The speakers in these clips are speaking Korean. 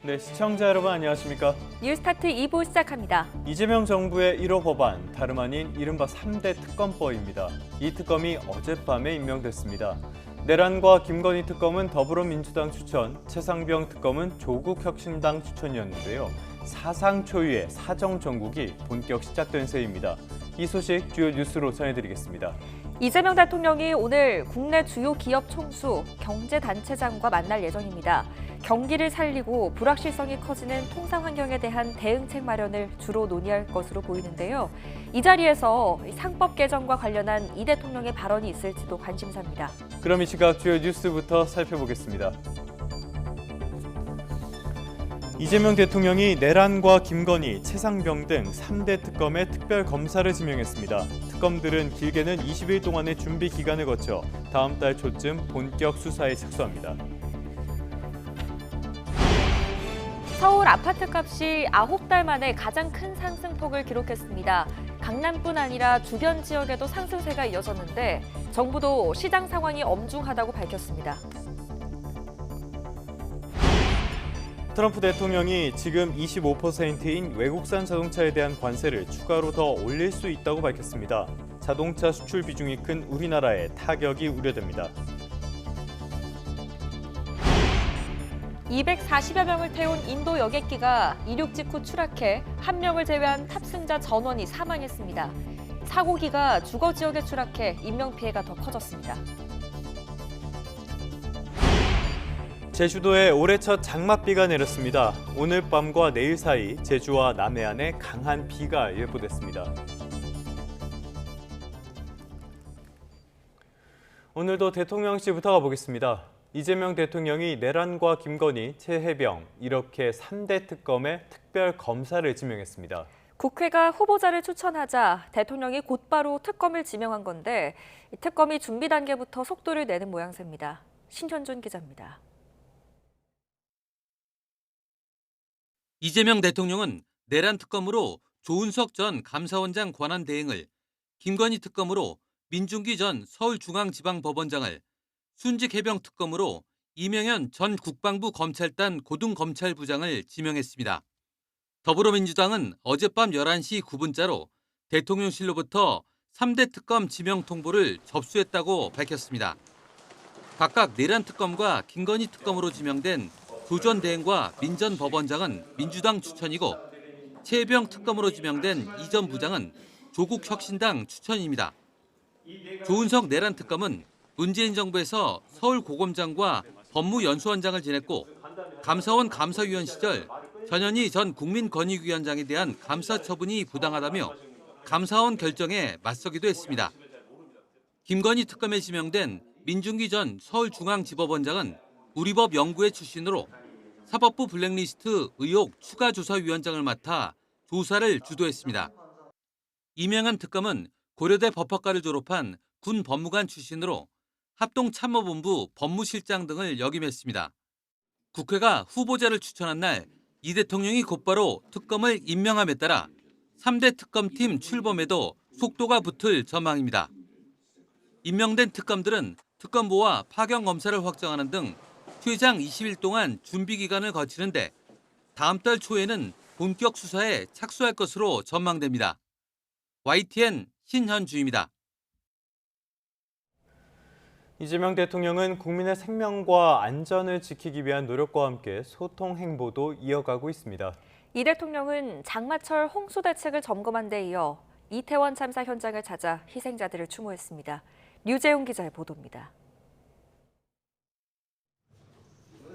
네, 시청자 여러분 안녕하십니까? 뉴스타트 2부 시작합니다. 이재명 정부의 1호 법안, 다름 아닌 이른바 3대 특검법입니다. 이 특검이 어젯밤에 임명됐습니다. 내란과 김건희 특검은 더불어민주당 추천, 최상병 특검은 조국혁신당 추천이었는데요. 사상 초유의 사정 정국이 본격 시작된 셈입니다. 이 소식 주요 뉴스로 전해드리겠습니다. 이재명 대통령이 오늘 국내 주요 기업 총수, 경제단체장과 만날 예정입니다. 경기를 살리고 불확실성이 커지는 통상 환경에 대한 대응책 마련을 주로 논의할 것으로 보이는데요. 이 자리에서 상법 개정과 관련한 이 대통령의 발언이 있을지도 관심사입니다. 그럼 이 시각 주요 뉴스부터 살펴보겠습니다. 이재명 대통령이 내란과 김건희, 최상병 등 3대 특검의 특별검사를 지명했습니다. 특검들은 길게는 20일 동안의 준비 기간을 거쳐 다음 달 초쯤 본격 수사에 착수합니다. 서울 아파트값이 9달 만에 가장 큰 상승폭을 기록했습니다. 강남뿐 아니라 주변 지역에도 상승세가 이어졌는데 정부도 시장 상황이 엄중하다고 밝혔습니다. 트럼프 대통령이 지금 25%인 외국산 자동차에 대한 관세를 추가로 더 올릴 수 있다고 밝혔습니다. 자동차 수출 비중이 큰 우리나라에 타격이 우려됩니다. 240여 명을 태운 인도 여객기가 이륙 직후 추락해 한 명을 제외한 탑승자 전원이 사망했습니다. 사고기가 주거 지역에 추락해 인명피해가 더 커졌습니다. 제주도에 올해 첫 장맛비가 내렸습니다. 오늘 밤과 내일 사이 제주와 남해안에 강한 비가 예보됐습니다. 오늘도 대통령실부터 가보겠습니다. 이재명 대통령이 내란과 김건희, 최혜병 이렇게 3대 특검의 특별검사를 지명했습니다. 국회가 후보자를 추천하자 대통령이 곧바로 특검을 지명한 건데 특검이 준비 단계부터 속도를 내는 모양새입니다. 신현준 기자입니다. 이재명 대통령은 내란 특검으로 조은석 전 감사원장 권한 대행을, 김건희 특검으로 민중기 전 서울중앙지방법원장을, 순직 해병 특검으로 이명현 전 국방부 검찰단 고등검찰부장을 지명했습니다. 더불어민주당은 어젯밤 11시 9분자로 대통령실로부터 3대 특검 지명 통보를 접수했다고 밝혔습니다. 각각 내란 특검과 김건희 특검으로 지명된 조 전 대행과 민 전 법원장은 민주당 추천이고 최혜병 특검으로 지명된 이 전 부장은 조국혁신당 추천입니다. 조은석 내란 특검은 문재인 정부에서 서울고검장과 법무연수원장을 지냈고 감사원 감사위원 시절 전현희 전 국민권익위원장에 대한 감사 처분이 부당하다며 감사원 결정에 맞서기도 했습니다. 김건희 특검에 지명된 민중기 전 서울중앙지법원장은 우리법 연구회 출신으로 사법부 블랙리스트 의혹 추가조사위원장을 맡아 조사를 주도했습니다. 이명한 특검은 고려대 법학과를 졸업한 군 법무관 출신으로 합동참모본부 법무실장 등을 역임했습니다. 국회가 후보자를 추천한 날 이 대통령이 곧바로 특검을 임명함에 따라 3대 특검팀 출범에도 속도가 붙을 전망입니다. 임명된 특검들은 특검보와 파견 검사를 확정하는 등 최장 20일 동안 준비 기간을 거치는데 다음 달 초에는 본격 수사에 착수할 것으로 전망됩니다. YTN 신현주입니다. 이재명 대통령은 국민의 생명과 안전을 지키기 위한 노력과 함께 소통 행보도 이어가고 있습니다. 이 대통령은 장마철 홍수 대책을 점검한 데 이어 이태원 참사 현장을 찾아 희생자들을 추모했습니다. 류재용 기자의 보도입니다.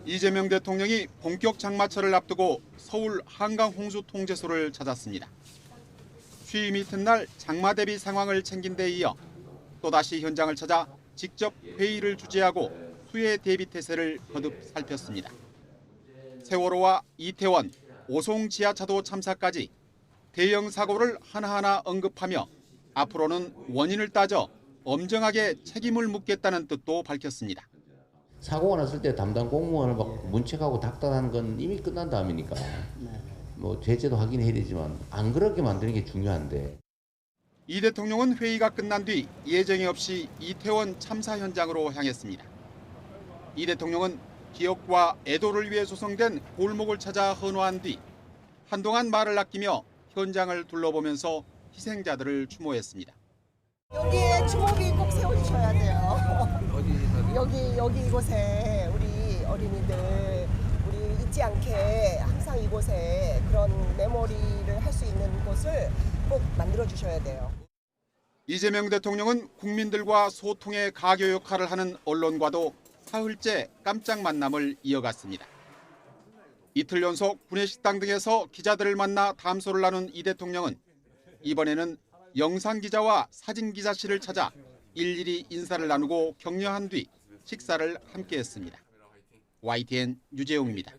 이재명 대통령이 본격 장마철을 앞두고 서울 한강 홍수 통제소를 찾았습니다. 취임 이튿날 장마 대비 상황을 챙긴 데 이어 또다시 현장을 찾아 직접 회의를 주재하고 수해 대비 태세를 거듭 살폈습니다. 세월호와 이태원, 오송 지하차도 참사까지 대형 사고를 하나하나 언급하며 앞으로는 원인을 따져 엄정하게 책임을 묻겠다는 뜻도 밝혔습니다. 사고가 났을 때 담당 공무원을 막 문책하고 닥달하는 건 이미 끝난 다음이니까 뭐 제재도 확인해야 되지만 안 그렇게 만드는 게 중요한데. 이 대통령은 회의가 끝난 뒤 예정이 없이 이태원 참사 현장으로 향했습니다. 이 대통령은 기억과 애도를 위해 조성된 골목을 찾아 헌화한 뒤 한동안 말을 아끼며 현장을 둘러보면서 희생자들을 추모했습니다. 여기에 추모비 꼭 세워주셔야 돼요. 여기 이곳에 우리 어린이들 우리 잊지 않게 항상 이곳에 그런 메모리를 할 수 있는 곳을 꼭 만들어 주셔야 돼요. 이재명 대통령은 국민들과 소통의 가교 역할을 하는 언론과도 사흘째 깜짝 만남을 이어갔습니다. 이틀 연속 구내식당 등에서 기자들을 만나 담소를 나눈 이 대통령은 이번에는 영상기자와 사진기자실을 찾아 일일이 인사를 나누고 격려한 뒤 식사를 함께했습니다. YTN 유재용입니다.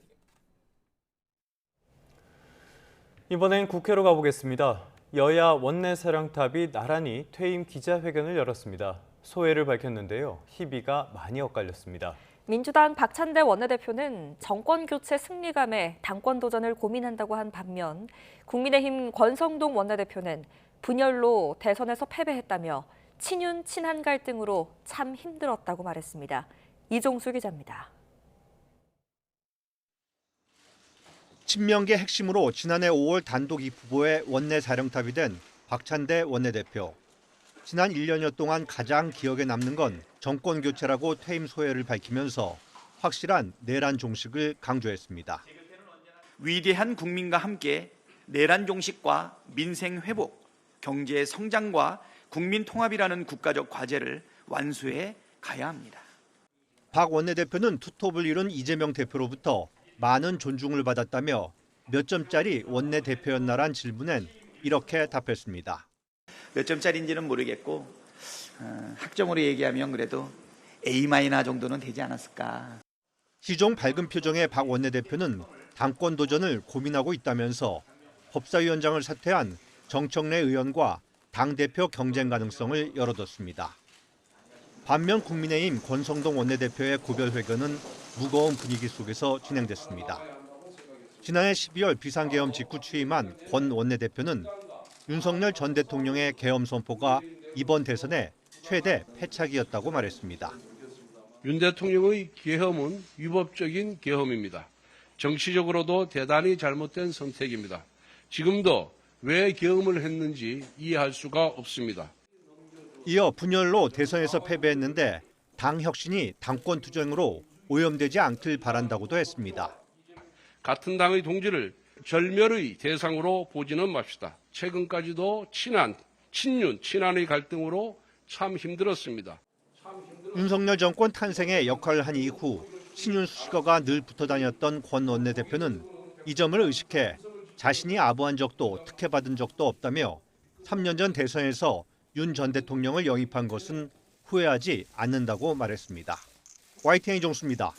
이번엔 국회로 가보겠습니다. 여야 원내사령탑이 나란히 퇴임 기자회견을 열었습니다. 소회를 밝혔는데요. 희비가 많이 엇갈렸습니다. 민주당 박찬대 원내대표는 정권교체 승리감에 당권 도전을 고민한다고 한 반면 국민의힘 권성동 원내대표는 분열로 대선에서 패배했다며 친윤, 친한 갈등으로 참 힘들었다고 말했습니다. 이종수 기자입니다. 친명계 핵심으로 지난해 5월 단독 입후보의 원내사령탑이 된 박찬대 원내대표. 지난 1년여 동안 가장 기억에 남는 건 정권 교체라고 퇴임 소회를 밝히면서 확실한 내란 종식을 강조했습니다. 위대한 국민과 함께 내란 종식과 민생 회복, 경제 성장과 국민 통합이라는 국가적 과제를 완수해 가야 합니다. 박 원내대표는 투톱을 이룬 이재명 대표로부터 많은 존중을 받았다며 몇 점짜리 원내대표였나란 질문엔 이렇게 답했습니다. 몇 점짜리인지는 모르겠고 학점으로 얘기하면 그래도 A- 정도는 되지 않았을까. 희종 밝은 표정의 박 원내대표는 당권 도전을 고민하고 있다면서 법사위원장을 사퇴한 정청래 의원과 당대표 경쟁 가능성을 열어뒀습니다. 반면 국민의힘 권성동 원내대표의 고별회견은 무거운 분위기 속에서 진행됐습니다. 지난해 12월 비상계엄 직후 취임한 권 원내대표는 윤석열 전 대통령의 계엄 선포가 이번 대선의 최대 패착이었다고 말했습니다. 윤 대통령의 계엄은 위법적인 계엄입니다. 정치적으로도 대단히 잘못된 선택입니다. 지금도 왜 계엄을 했는지 이해할 수가 없습니다. 이어 분열로 대선에서 패배했는데 당 혁신이 당권 투쟁으로 오염되지 않길 바란다고도 했습니다. 같은 당의 동지를 절멸의 대상으로 보지는 맙시다. 최근까지도 친윤, 친한의 갈등으로 참 힘들었습니다. 윤석열 정권 탄생에 역할을 한 이후 친윤 수식어가 늘 붙어 다녔던 권 원내대표는 이 점을 의식해 자신이 아부한 적도 특혜받은 적도 없다며 3년 전 대선에서 윤 전 대통령을 영입한 것은 후회하지 않는다고 말했습니다. YTN 이종수입니다.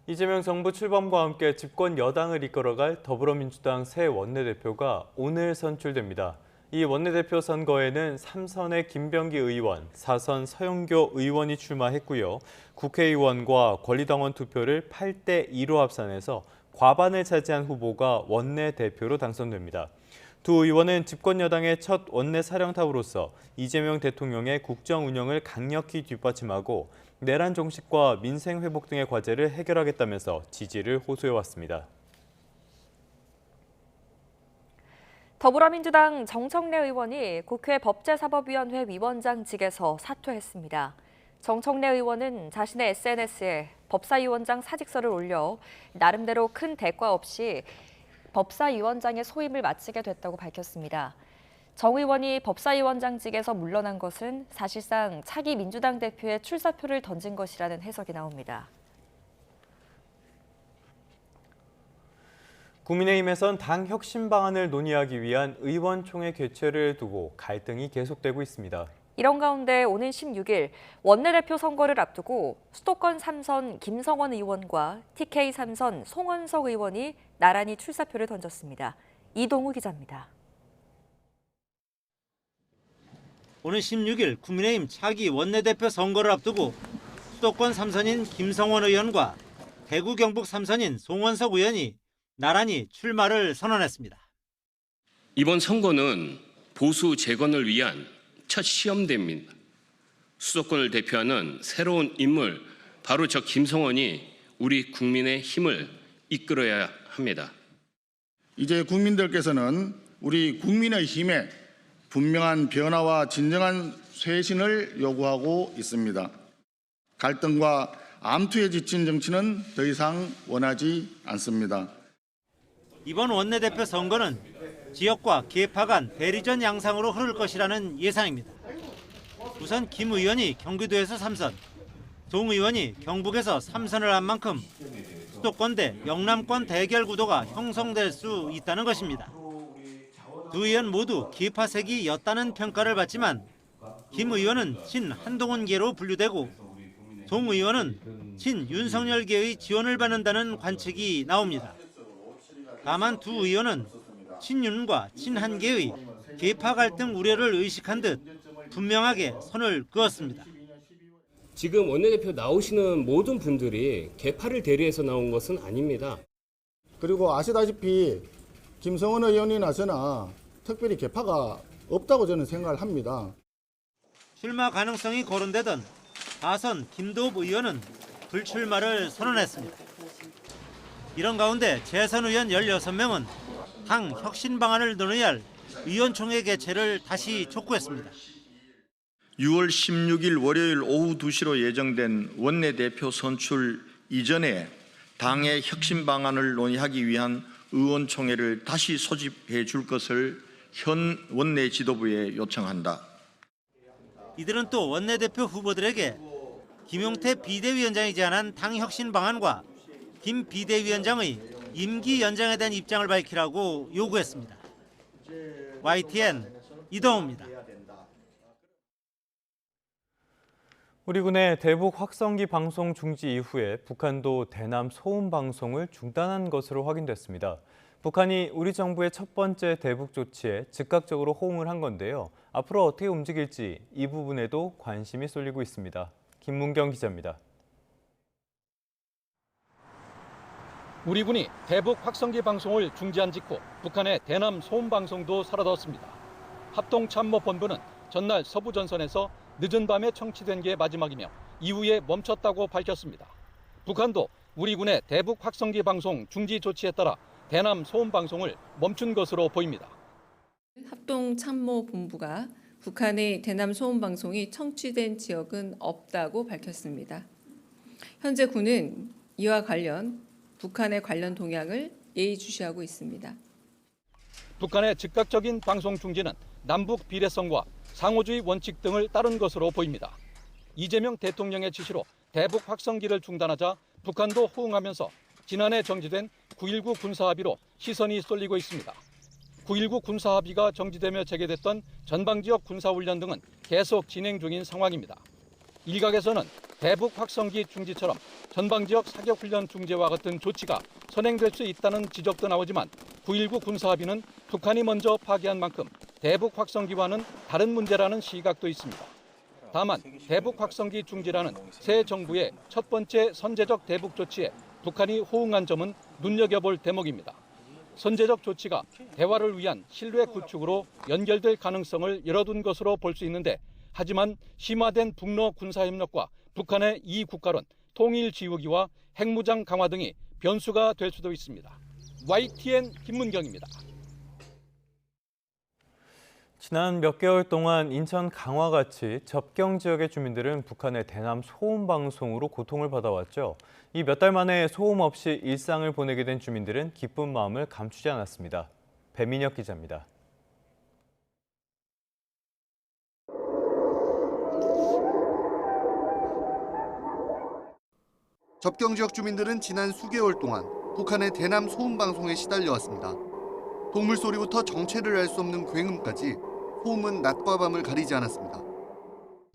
이재명 정부 출범과 함께 집권 여당을 이끌어갈 더불어민주당 새 원내대표가 오늘 선출됩니다. 이 원내대표 선거에는 3선의 김병기 의원, 4선 서영교 의원이 출마했고요. 국회의원과 권리당원 투표를 8대2로 합산해서 과반을 차지한 후보가 원내대표로 당선됩니다. 두 의원은 집권 여당의 첫 원내사령탑으로서 이재명 대통령의 국정 운영을 강력히 뒷받침하고 내란 종식과 민생 회복 등의 과제를 해결하겠다면서 지지를 호소해왔습니다. 더불어민주당 정청래 의원이 국회 법제사법위원회 위원장직에서 사퇴했습니다. 정청래 의원은 자신의 SNS에 법사위원장 사직서를 올려 나름대로 큰 대가 없이 법사위원장의 소임을 마치게 됐다고 밝혔습니다. 정 의원이 법사위원장직에서 물러난 것은 사실상 차기 민주당 대표의 출사표를 던진 것이라는 해석이 나옵니다. 국민의힘에선 당 혁신 방안을 논의하기 위한 의원총회 개최를 두고 갈등이 계속되고 있습니다. 이런 가운데 오는 16일 원내대표 선거를 앞두고 수도권 3선 김성원 의원과 TK 3선 송원석 의원이 나란히 출사표를 던졌습니다. 이동우 기자입니다. 오는 16일 국민의힘 차기 원내대표 선거를 앞두고 수도권 3선인 김성원 의원과 대구 경북 3선인 송원석 의원이 나란히 출마를 선언했습니다. 이번 선거는 보수 재건을 위한 첫 시험대입니다. 수도권을 대표하는 새로운 인물, 바로 저 김성원이 우리 국민의 힘을 이끌어야 합니다. 이제 국민들께서는 우리 국민의 힘에 분명한 변화와 진정한 쇄신을 요구하고 있습니다. 갈등과 암투에 지친 정치는 더 이상 원하지 않습니다. 이번 원내대표 선거는 지역과 계파 간 대리전 양상으로 흐를 것이라는 예상입니다. 우선 김 의원이 경기도에서 3선, 송 의원이 경북에서 3선을 한 만큼 수도권 대 영남권 대결 구도가 형성될 수 있다는 것입니다. 두 의원 모두 계파색이 였다는 평가를 받지만 김 의원은 친 한동훈계로 분류되고 송 의원은 친 윤석열계의 지원을 받는다는 관측이 나옵니다. 다만 두 의원은 친윤과 친한계의 계파 갈등 우려를 의식한 듯 분명하게 선을 그었습니다. 지금 원내대표 나오시는 모든 분들이 계파를 대리해서 나온 것은 아닙니다. 그리고 아시다시피 김성원 의원이 나서나 특별히 계파가 없다고 저는 생각을 합니다. 출마 가능성이 거론되던 다선 김도읍 의원은 불출마를 선언했습니다. 이런 가운데 재선 의원 16명은 당 혁신 방안을 논의할 의원총회 개최를 다시 촉구했습니다. 6월 16일 월요일 오후 2시로 예정된 원내대표 선출 이전에 당의 혁신 방안을 논의하기 위한 의원총회를 다시 소집해 줄 것을 현 원내 지도부에 요청한다. 이들은 또 원내대표 후보들에게 김용태 비대위원장이 제안한 당 혁신 방안과 김 비대위원장의 임기 연장에 대한 입장을 밝히라고 요구했습니다. YTN 이동호입니다. 우리 군의 대북 확성기 방송 중지 이후에 북한도 대남 소음 방송을 중단한 것으로 확인됐습니다. 북한이 우리 정부의 첫 번째 대북 조치에 즉각적으로 호응을 한 건데요. 앞으로 어떻게 움직일지 이 부분에도 관심이 쏠리고 있습니다. 김문경 기자입니다. 우리 군이 대북 확성기 방송을 중지한 직후 북한의 대남 소음 방송도 사라졌습니다. 합동참모본부는 전날 서부 전선에서 늦은 밤에 청취된 게 마지막이며 이후에 멈췄다고 밝혔습니다. 북한도 우리 군의 대북 확성기 방송 중지 조치에 따라 대남 소음 방송을 멈춘 것으로 보입니다. 합동참모본부가 북한의 대남 소음 방송이 청취된 지역은 없다고 밝혔습니다. 현재 군은 이와 관련 북한의 관련 동향을 예의주시하고 있습니다. 북한의 즉각적인 방송 중지는 남북 비례성과 상호주의 원칙 등을 따른 것으로 보입니다. 이재명 대통령의 지시로 대북 확성기를 중단하자 북한도 호응하면서 지난해 정지된 9.19 군사합의로 시선이 쏠리고 있습니다. 9.19 군사합의가 정지되며 재개됐던 전방지역 군사훈련 등은 계속 진행 중인 상황입니다. 일각에서는 대북 확성기 중지처럼 전방지역 사격훈련 중재와 같은 조치가 선행될 수 있다는 지적도 나오지만 9.19 군사합의는 북한이 먼저 파기한 만큼 대북 확성기와는 다른 문제라는 시각도 있습니다. 다만 대북 확성기 중지라는 새 정부의 첫 번째 선제적 대북 조치에 북한이 호응한 점은 눈여겨볼 대목입니다. 선제적 조치가 대화를 위한 신뢰 구축으로 연결될 가능성을 열어둔 것으로 볼 수 있는데 하지만 심화된 북러 군사협력과 북한의 이 국가론, 통일 지우기와 핵무장 강화 등이 변수가 될 수도 있습니다. YTN 김문경입니다. 지난 몇 개월 동안 인천 강화같이 접경 지역의 주민들은 북한의 대남 소음 방송으로 고통을 받아왔죠. 이 몇 달 만에 소음 없이 일상을 보내게 된 주민들은 기쁜 마음을 감추지 않았습니다. 배민혁 기자입니다. 접경 지역 주민들은 지난 수개월 동안 북한의 대남 소음 방송에 시달려왔습니다. 동물 소리부터 정체를 알 수 없는 굉음까지 소음은 낮과 밤을 가리지 않았습니다.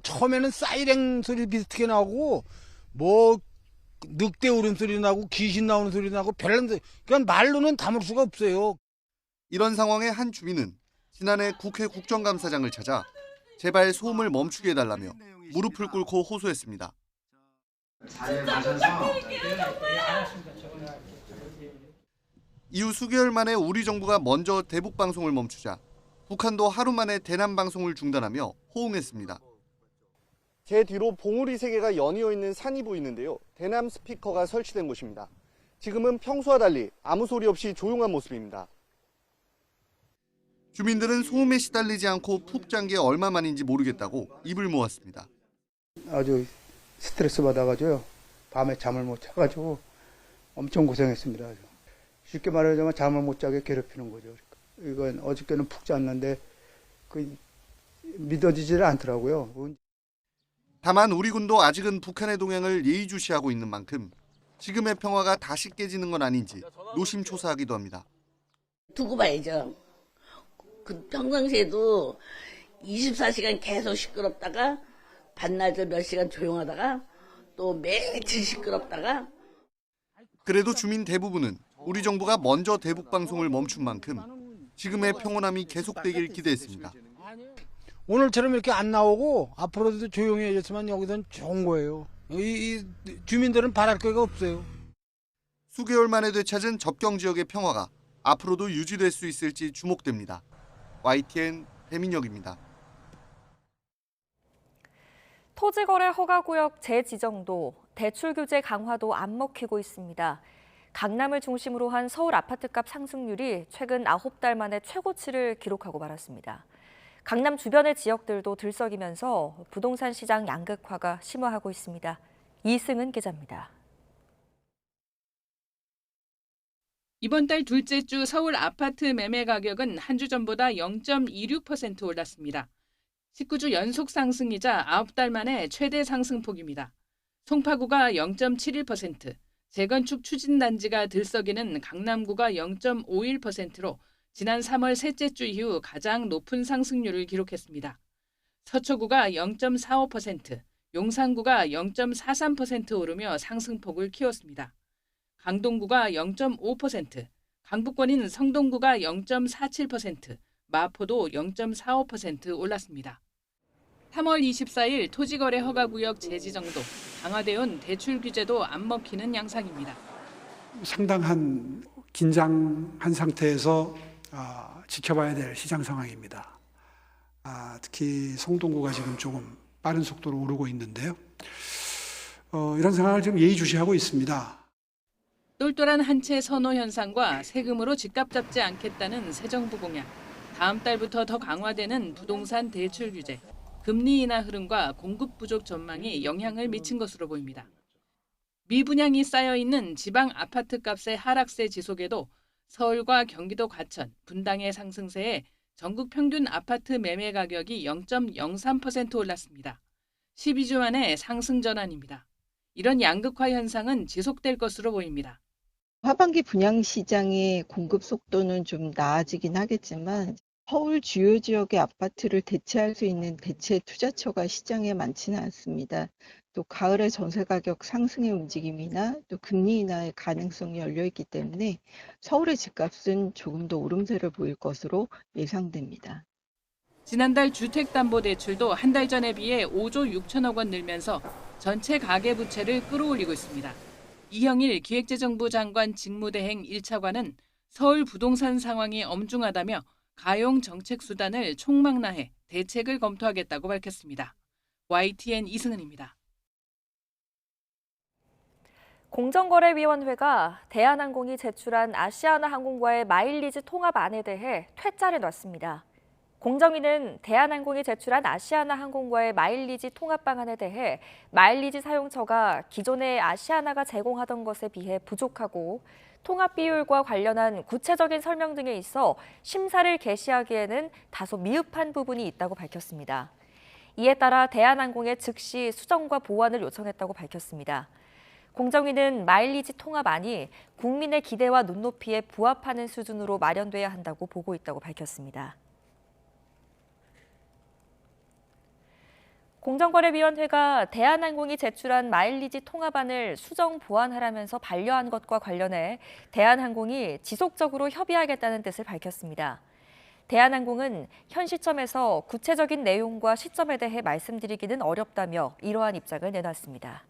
처음에는 사이렌 소리 비슷하게 나오고 뭐 늑대 울음소리 나고 귀신 나오는 소리 나고 별난 소리, 그러니까 말로는 담을 수가 없어요. 이런 상황에 한 주민은 지난해 국회 국정감사장을 찾아 제발 소음을 멈추게 해달라며 무릎을 꿇고 호소했습니다. 이후 수개월 만에 우리 정부가 먼저 대북 방송을 멈추자 북한도 하루 만에 대남 방송을 중단하며 호응했습니다. 제 뒤로 봉우리 3개가 연이어 있는 산이 보이는데요. 대남 스피커가 설치된 곳입니다. 지금은 평소와 달리 아무 소리 없이 조용한 모습입니다. 주민들은 소음에 시달리지 않고 푹 잔 게 얼마만인지 모르겠다고 입을 모았습니다. 아주 스트레스 받아가지고요. 밤에 잠을 못 자가지고 엄청 고생했습니다. 아주. 쉽게 말하자면 잠을 못 자게 괴롭히는 거죠. 이건 어저께는 푹 잤는데 믿어지지를 않더라고요. 다만 우리 군도 아직은 북한의 동향을 예의주시하고 있는 만큼 지금의 평화가 다시 깨지는 건 아닌지 노심초사하기도 합니다. 두고 봐야죠. 평상시에도 24시간 계속 시끄럽다가 반나절 몇 시간 조용하다가 또 매일 시끄럽다가. 그래도 주민 대부분은 우리 정부가 먼저 대북 방송을 멈춘 만큼 지금의 평온함이 계속되길 기대했습니다. 오늘처럼 이렇게 안 나오고 앞으로도 조용해졌으면 여기선 좋은 거예요. 이 주민들은 바랄 거가 없어요. 수개월 만에 되찾은 접경 지역의 평화가 앞으로도 유지될 수 있을지 주목됩니다. YTN 배민혁입니다. 토지거래 허가구역 재지정도, 대출 규제 강화도 안 먹히고 있습니다. 강남을 중심으로 한 서울 아파트값 상승률이 최근 9달 만에 최고치를 기록하고 말았습니다. 강남 주변의 지역들도 들썩이면서 부동산 시장 양극화가 심화하고 있습니다. 이승은 기자입니다. 이번 달 둘째 주 서울 아파트 매매 가격은 한 주 전보다 0.26% 올랐습니다. 19주 연속 상승이자 9달 만에 최대 상승폭입니다. 송파구가 0.71%, 재건축 추진단지가 들썩이는 강남구가 0.51%로 지난 3월 셋째 주 이후 가장 높은 상승률을 기록했습니다. 서초구가 0.45%, 용산구가 0.43% 오르며 상승폭을 키웠습니다. 강동구가 0.5%, 강북권인 성동구가 0.47%, 마포도 0.45% 올랐습니다. 3월 24일 토지거래 허가구역 재지정도, 강화되어 대출 규제도 안 먹히는 양상입니다. 상당한 긴장한 상태에서 지켜봐야 될 시장 상황입니다. 특히 성동구가 지금 조금 빠른 속도로 오르고 있는데요. 이런 상황을 지금 예의주시하고 있습니다. 똘똘한 한 채 선호 현상과 세금으로 집값 잡지 않겠다는 새 정부 공약, 다음 달부터 더 강화되는 부동산 대출 규제, 금리 인하 흐름과 공급 부족 전망이 영향을 미친 것으로 보입니다. 미분양이 쌓여있는 지방 아파트 값의 하락세 지속에도 서울과 경기도 과천, 분당의 상승세에 전국 평균 아파트 매매 가격이 0.03% 올랐습니다. 12주 만에 상승 전환입니다. 이런 양극화 현상은 지속될 것으로 보입니다. 하반기 분양시장의 공급 속도는 좀 나아지긴 하겠지만 서울 주요 지역의 아파트를 대체할 수 있는 대체 투자처가 시장에 많지는 않습니다. 또 가을의 전세 가격 상승의 움직임이나 또 금리 인하의 가능성이 열려있기 때문에 서울의 집값은 조금 더 오름세를 보일 것으로 예상됩니다. 지난달 주택담보대출도 한 달 전에 비해 5조 6천억 원 늘면서 전체 가계부채를 끌어올리고 있습니다. 이형일 기획재정부 장관 직무대행 1차관은 서울 부동산 상황이 엄중하다며 가용 정책 수단을 총망라해 대책을 검토하겠다고 밝혔습니다. YTN 이승은입니다. 공정거래위원회가 대한항공이 제출한 아시아나항공과의 마일리지 통합안에 대해 퇴짜를 놨습니다. 공정위는 대한항공이 제출한 아시아나항공과의 마일리지 통합 방안에 대해 마일리지 사용처가 기존의 아시아나가 제공하던 것에 비해 부족하고 통합 비율과 관련한 구체적인 설명 등에 있어 심사를 개시하기에는 다소 미흡한 부분이 있다고 밝혔습니다. 이에 따라 대한항공에 즉시 수정과 보완을 요청했다고 밝혔습니다. 공정위는 마일리지 통합안이 국민의 기대와 눈높이에 부합하는 수준으로 마련돼야 한다고 보고 있다고 밝혔습니다. 공정거래위원회가 대한항공이 제출한 마일리지 통합안을 수정 보완하라면서 반려한 것과 관련해 대한항공이 지속적으로 협의하겠다는 뜻을 밝혔습니다. 대한항공은 현 시점에서 구체적인 내용과 시점에 대해 말씀드리기는 어렵다며 이러한 입장을 내놨습니다.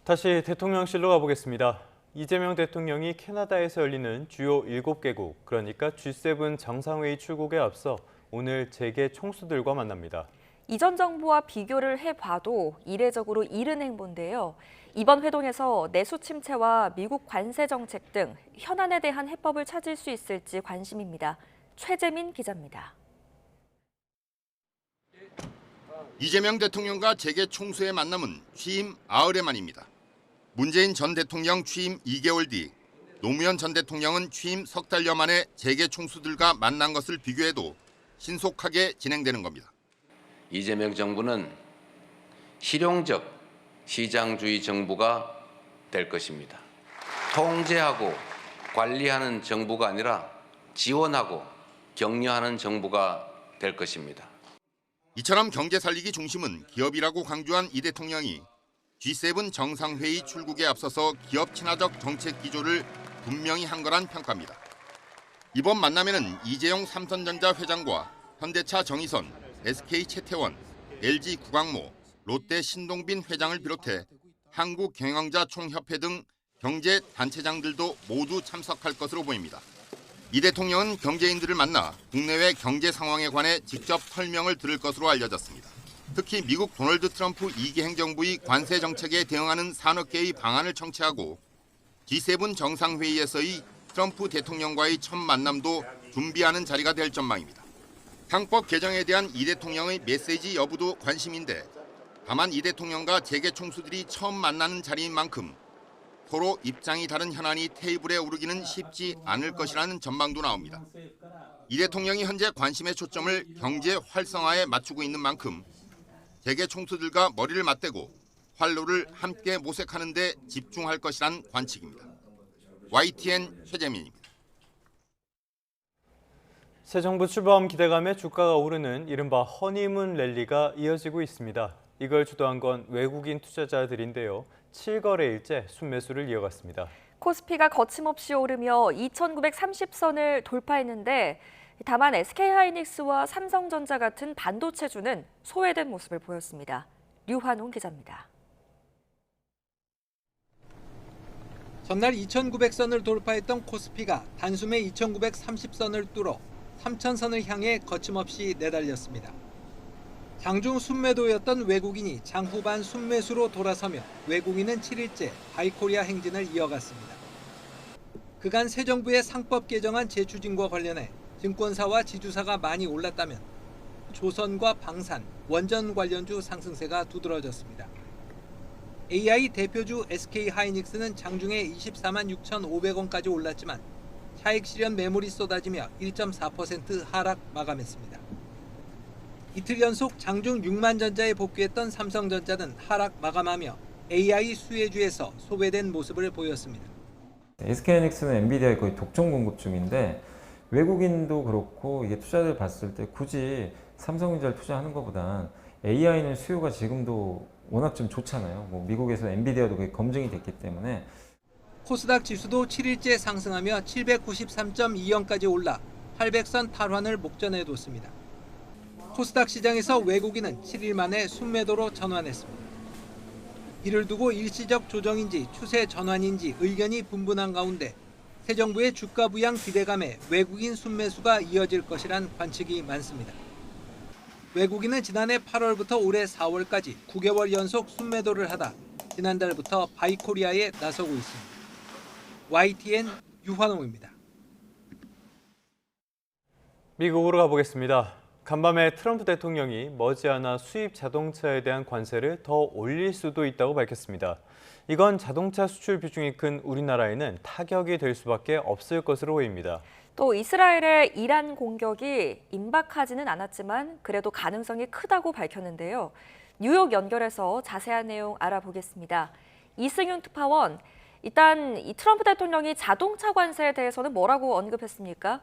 다시 대통령실로 가보겠습니다. 이재명 대통령이 캐나다에서 열리는 주요 7개국, 그러니까 G7 정상회의 출국에 앞서 오늘 재계 총수들과 만납니다. 이전 정부와 비교를 해봐도 이례적으로 이른 행보인데요. 이번 회동에서 내수 침체와 미국 관세 정책 등 현안에 대한 해법을 찾을 수 있을지 관심입니다. 최재민 기자입니다. 이재명 대통령과 재계 총수의 만남은 취임 8회 만입니다. 문재인 전 대통령 취임 2개월 뒤 노무현 전 대통령은 취임 석 달여 만에 재계 총수들과 만난 것을 비교해도 신속하게 진행되는 겁니다. 이재명 정부는 실용적 시장주의 정부가 될 것입니다. 통제하고 관리하는 정부가 아니라 지원하고 격려하는 정부가 될 것입니다. 이처럼 경제 살리기 중심은 기업이라고 강조한 이 대통령이 G7 정상회의 출국에 앞서서 기업 친화적 정책 기조를 분명히 한 거란 평가입니다. 이번 만남에는 이재용 삼성전자 회장과 현대차 정의선, SK 최태원, LG 구광모, 롯데 신동빈 회장을 비롯해 한국경영자총협회 등 경제 단체장들도 모두 참석할 것으로 보입니다. 이 대통령은 경제인들을 만나 국내외 경제 상황에 관해 직접 설명을 들을 것으로 알려졌습니다. 특히 미국 도널드 트럼프 2기 행정부의 관세 정책에 대응하는 산업계의 방안을 청취하고 G7 정상회의에서의 트럼프 대통령과의 첫 만남도 준비하는 자리가 될 전망입니다. 상법 개정에 대한 이 대통령의 메시지 여부도 관심인데 다만 이 대통령과 재계 총수들이 처음 만나는 자리인 만큼 서로 입장이 다른 현안이 테이블에 오르기는 쉽지 않을 것이라는 전망도 나옵니다. 이 대통령이 현재 관심의 초점을 경제 활성화에 맞추고 있는 만큼 재계 총수들과 머리를 맞대고 활로를 함께 모색하는 데 집중할 것이란 관측입니다. YTN 최재민입니다. 새 정부 출범 기대감에 주가가 오르는 이른바 허니문 랠리가 이어지고 있습니다. 이걸 주도한 건 외국인 투자자들인데요. 7거래일째 순매수를 이어갔습니다. 코스피가 거침없이 오르며 2,930선을 돌파했는데 다만 SK하이닉스와 삼성전자 같은 반도체주는 소외된 모습을 보였습니다. 류환웅 기자입니다. 전날 2,900선을 돌파했던 코스피가 단숨에 2,930선을 뚫어 3,000선을 향해 거침없이 내달렸습니다. 장중 순매도였던 외국인이 장 후반 순매수로 돌아서며 외국인은 7일째 바이코리아 행진을 이어갔습니다. 그간 새 정부의 상법 개정안 재추진과 관련해 증권사와 지주사가 많이 올랐다면 조선과 방산, 원전 관련주 상승세가 두드러졌습니다. AI 대표주 SK하이닉스는 장중에 24만 6,500원까지 올랐지만 차익 실현 매물이 쏟아지며 1.4% 하락 마감했습니다. 이틀 연속 장중 6만 전자에 복귀했던 삼성전자는 하락 마감하며 AI 수혜주에서 소외된 모습을 보였습니다. SK하이닉스는 엔비디아의 거의 독점 공급 중인데 외국인도 그렇고 이게 투자를 봤을 때 굳이 삼성전자를 투자하는 것보단 AI는 수요가 지금도 워낙 좀 좋잖아요. 미국에서 엔비디아도 그게 검증이 됐기 때문에. 코스닥 지수도 7일째 상승하며 793.2원까지 올라 800선 탈환을 목전에 뒀습니다. 코스닥 시장에서 외국인은 7일 만에 순매도로 전환했습니다. 이를 두고 일시적 조정인지 추세 전환인지 의견이 분분한 가운데 새 정부의 주가 부양 기대감에 외국인 순매수가 이어질 것이란 관측이 많습니다. 외국인은 지난해 8월부터 올해 4월까지 9개월 연속 순매도를 하다 지난달부터 바이코리아에 나서고 있습니다. YTN 유환홍입니다. 미국으로 가보겠습니다. 간밤에 트럼프 대통령이 머지않아 수입 자동차에 대한 관세를 더 올릴 수도 있다고 밝혔습니다. 이건 자동차 수출 비중이 큰 우리나라에는 타격이 될 수밖에 없을 것으로 보입니다. 또 이스라엘의 이란 공격이 임박하지는 않았지만 그래도 가능성이 크다고 밝혔는데요. 뉴욕 연결해서 자세한 내용 알아보겠습니다. 이승윤 특파원, 일단 이 트럼프 대통령이 자동차 관세에 대해서는 뭐라고 언급했습니까?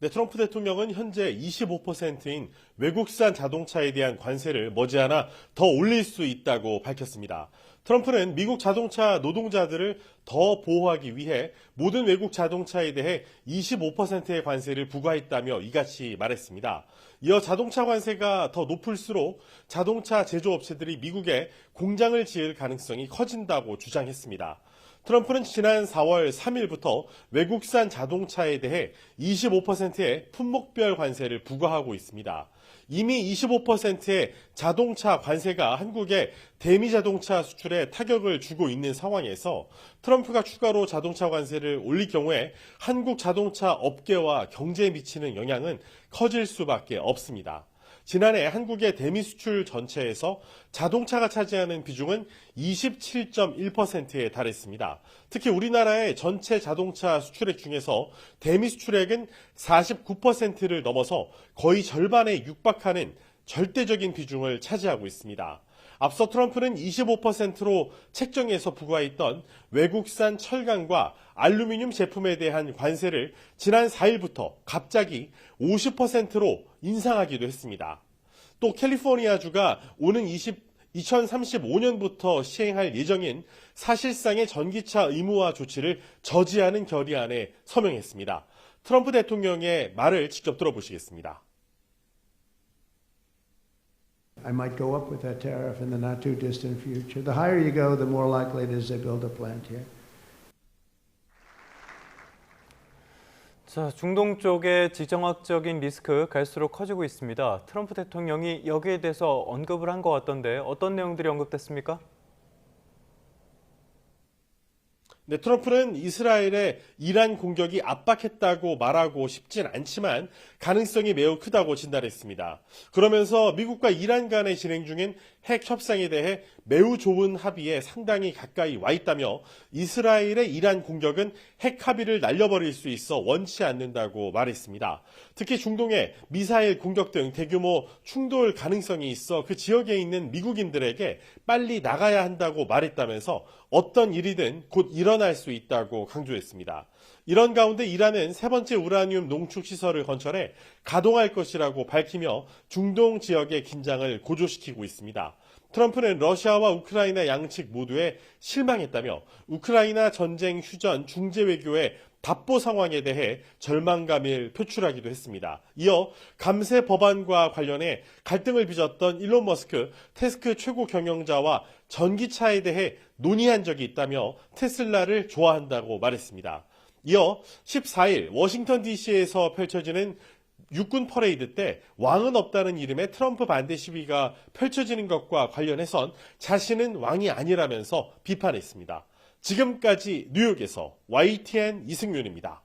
네, 트럼프 대통령은 현재 25%인 외국산 자동차에 대한 관세를 머지않아 더 올릴 수 있다고 밝혔습니다. 트럼프는 미국 자동차 노동자들을 더 보호하기 위해 모든 외국 자동차에 대해 25%의 관세를 부과했다며 이같이 말했습니다. 이어 자동차 관세가 더 높을수록 자동차 제조업체들이 미국에 공장을 지을 가능성이 커진다고 주장했습니다. 트럼프는 지난 4월 3일부터 외국산 자동차에 대해 25%의 품목별 관세를 부과하고 있습니다. 이미 25%의 자동차 관세가 한국의 대미 자동차 수출에 타격을 주고 있는 상황에서 트럼프가 추가로 자동차 관세를 올릴 경우에 한국 자동차 업계와 경제에 미치는 영향은 커질 수밖에 없습니다. 지난해 한국의 대미 수출 전체에서 자동차가 차지하는 비중은 27.1%에 달했습니다. 특히 우리나라의 전체 자동차 수출액 중에서 대미 수출액은 49%를 넘어서 거의 절반에 육박하는 절대적인 비중을 차지하고 있습니다. 앞서 트럼프는 25%로 책정해서 부과했던 외국산 철강과 알루미늄 제품에 대한 관세를 지난 4일부터 갑자기 50%로 인상하기도 했습니다. 또 캘리포니아주가 오는 2035년부터 시행할 예정인 사실상의 전기차 의무화 조치를 저지하는 결의안에 서명했습니다. 트럼프 대통령의 말을 직접 들어보시겠습니다. I might go up with that tariff in the not too distant future. The higher you go, the more likely it is they build a plant here. 자, 중동 쪽의 지정학적인 리스크 갈수록 커지고 있습니다. 트럼프 대통령이 여기에 대해서 언급을 한 것 같던데 어떤 내용들이 언급됐습니까? 네, 트럼프는 이스라엘의 이란 공격이 압박했다고 말하고 싶진 않지만 가능성이 매우 크다고 진단했습니다. 그러면서 미국과 이란 간에 진행 중인 핵 협상에 대해 매우 좋은 합의에 상당히 가까이 와 있다며 이스라엘의 이란 공격은 핵 합의를 날려버릴 수 있어 원치 않는다고 말했습니다. 특히 중동의 미사일 공격 등 대규모 충돌 가능성이 있어 그 지역에 있는 미국인들에게 빨리 나가야 한다고 말했다면서 어떤 일이든 곧 일어날 수 있다고 강조했습니다. 이런 가운데 이란은 세 번째 우라늄 농축 시설을 건설해 가동할 것이라고 밝히며 중동 지역의 긴장을 고조시키고 있습니다. 트럼프는 러시아와 우크라이나 양측 모두에 실망했다며 우크라이나 전쟁 휴전 중재 외교의 답보 상황에 대해 절망감을 표출하기도 했습니다. 이어 감세 법안과 관련해 갈등을 빚었던 일론 머스크 테스크 최고 경영자와 전기차에 대해 논의한 적이 있다며 테슬라를 좋아한다고 말했습니다. 이어 14일 워싱턴 DC에서 펼쳐지는 육군 퍼레이드 때 왕은 없다는 이름의 트럼프 반대 시위가 펼쳐지는 것과 관련해선 자신은 왕이 아니라면서 비판했습니다. 지금까지 뉴욕에서 YTN 이승윤입니다.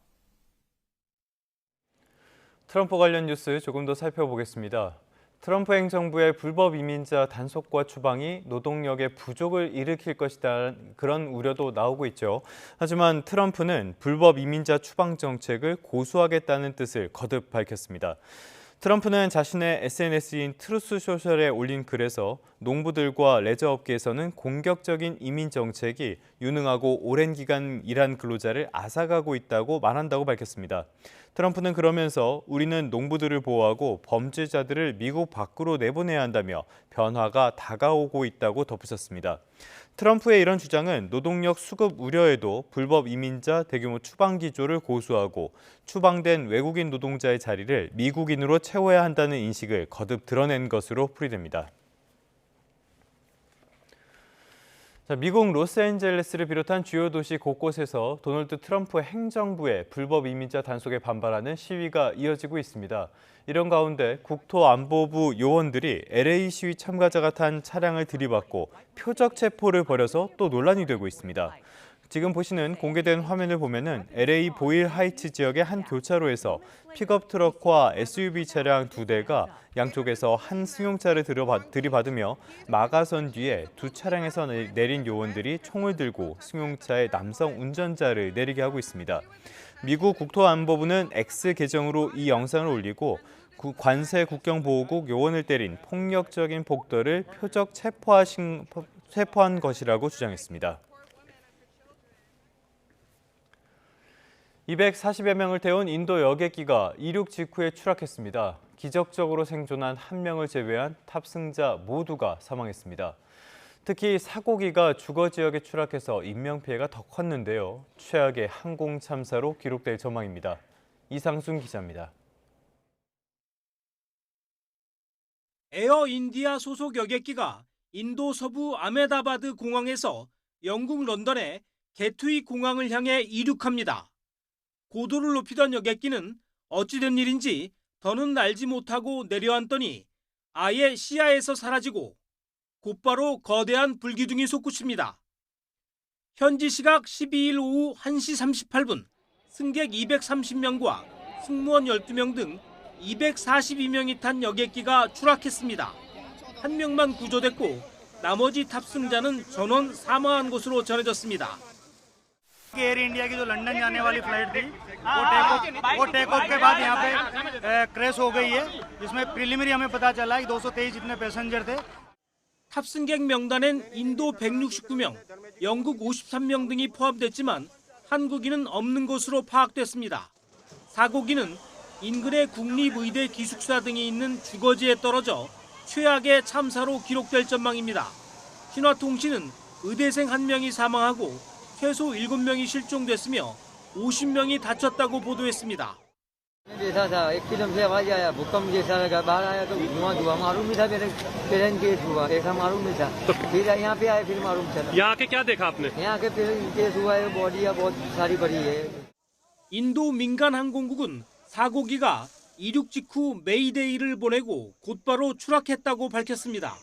트럼프 관련 뉴스 조금 더 살펴보겠습니다. 트럼프 행정부의 불법 이민자 단속과 추방이 노동력의 부족을 일으킬 것이라는 그런 우려도 나오고 있죠. 하지만 트럼프는 불법 이민자 추방 정책을 고수하겠다는 뜻을 거듭 밝혔습니다. 트럼프는 자신의 SNS인 트루스 소셜에 올린 글에서 농부들과 레저업계에서는 공격적인 이민 정책이 유능하고 오랜 기간 일한 근로자를 앗아가고 있다고 말한다고 밝혔습니다. 트럼프는 그러면서 우리는 농부들을 보호하고 범죄자들을 미국 밖으로 내보내야 한다며 변화가 다가오고 있다고 덧붙였습니다. 트럼프의 이런 주장은 노동력 수급 우려에도 불법 이민자 대규모 추방 기조를 고수하고 추방된 외국인 노동자의 자리를 미국인으로 채워야 한다는 인식을 거듭 드러낸 것으로 풀이됩니다. 자, 미국 로스앤젤레스를 비롯한 주요 도시 곳곳에서 도널드 트럼프 행정부의 불법 이민자 단속에 반발하는 시위가 이어지고 있습니다. 이런 가운데 국토안보부 요원들이 LA 시위 참가자가 탄 차량을 들이받고 표적 체포를 벌여서 또 논란이 되고 있습니다. 지금 보시는 공개된 화면을 보면은 LA 보일 하이츠 지역의 한 교차로에서 픽업 트럭과 SUV 차량 2대가 양쪽에서 한 승용차를 들이받으며 막아선 뒤에 두 차량에서 내린 요원들이 총을 들고 승용차의 남성 운전자를 내리게 하고 있습니다. 미국 국토안보부는 X 계정으로 이 영상을 올리고 관세 국경보호국 요원을 때린 폭력적인 폭도를 표적 체포한 것이라고 주장했습니다. 240여 명을 태운 인도 여객기가 이륙 직후에 추락했습니다. 기적적으로 생존한 한 명을 제외한 탑승자 모두가 사망했습니다. 특히 사고기가 주거 지역에 추락해서 인명피해가 더 컸는데요. 최악의 항공 참사로 기록될 전망입니다. 이상순 기자입니다. 에어 인디아 소속 여객기가 인도 서부 아메다바드 공항에서 영국 런던의 게트윅 공항을 향해 이륙합니다. 고도를 높이던 여객기는 어찌된 일인지 더는 날지 못하고 내려앉더니 아예 시야에서 사라지고 곧바로 거대한 불기둥이 솟구칩니다. 현지 시각 12일 오후 1시 38분 승객 230명과 승무원 12명 등 242명이 탄 여객기가 추락했습니다. 한 명만 구조됐고 나머지 탑승자는 전원 사망한 것으로 전해졌습니다. Air India की जो लंदन जाने वाली फ्लाइट थी वो take off के बाद यहाँ पे क्रैश हो गई है, जिसमें प्रीलिमिनरी हमें पता चला है कि 223 जितने पैसेंजर थे। 탑승객 명단엔 인도 169명, 영국 53명 등이 포함됐지만 한국인은 없는 것으로 파악됐습니다. 사고기는 인근의 국립의대 기숙사 등이 있는 주거지에 떨어져 최악의 참사로 기록될 전망입니다. 신화통신은 의대생 1명이 사망하고 최소 7명이 실종됐으며 50명이 다쳤다고 보도했습니다. जैसा था एकदम से आवाज आया भूकंप जैसा लगा बाहर आया तो धुआं मालूम ही था मेरे ट्रेन केस हुआ ऐसा मालूम नहीं था फिर यहाँ पे आए फिर मालूम चला यहाँ के क्या देखा आपने यहाँ के फिर केस हुआ है बॉडियाँ बहुत सारी पड़ी है 인도 민간 항공국은 사고기가 이륙 직후 메이데이를 보내고 곧바로 추락했다고 밝혔습니다.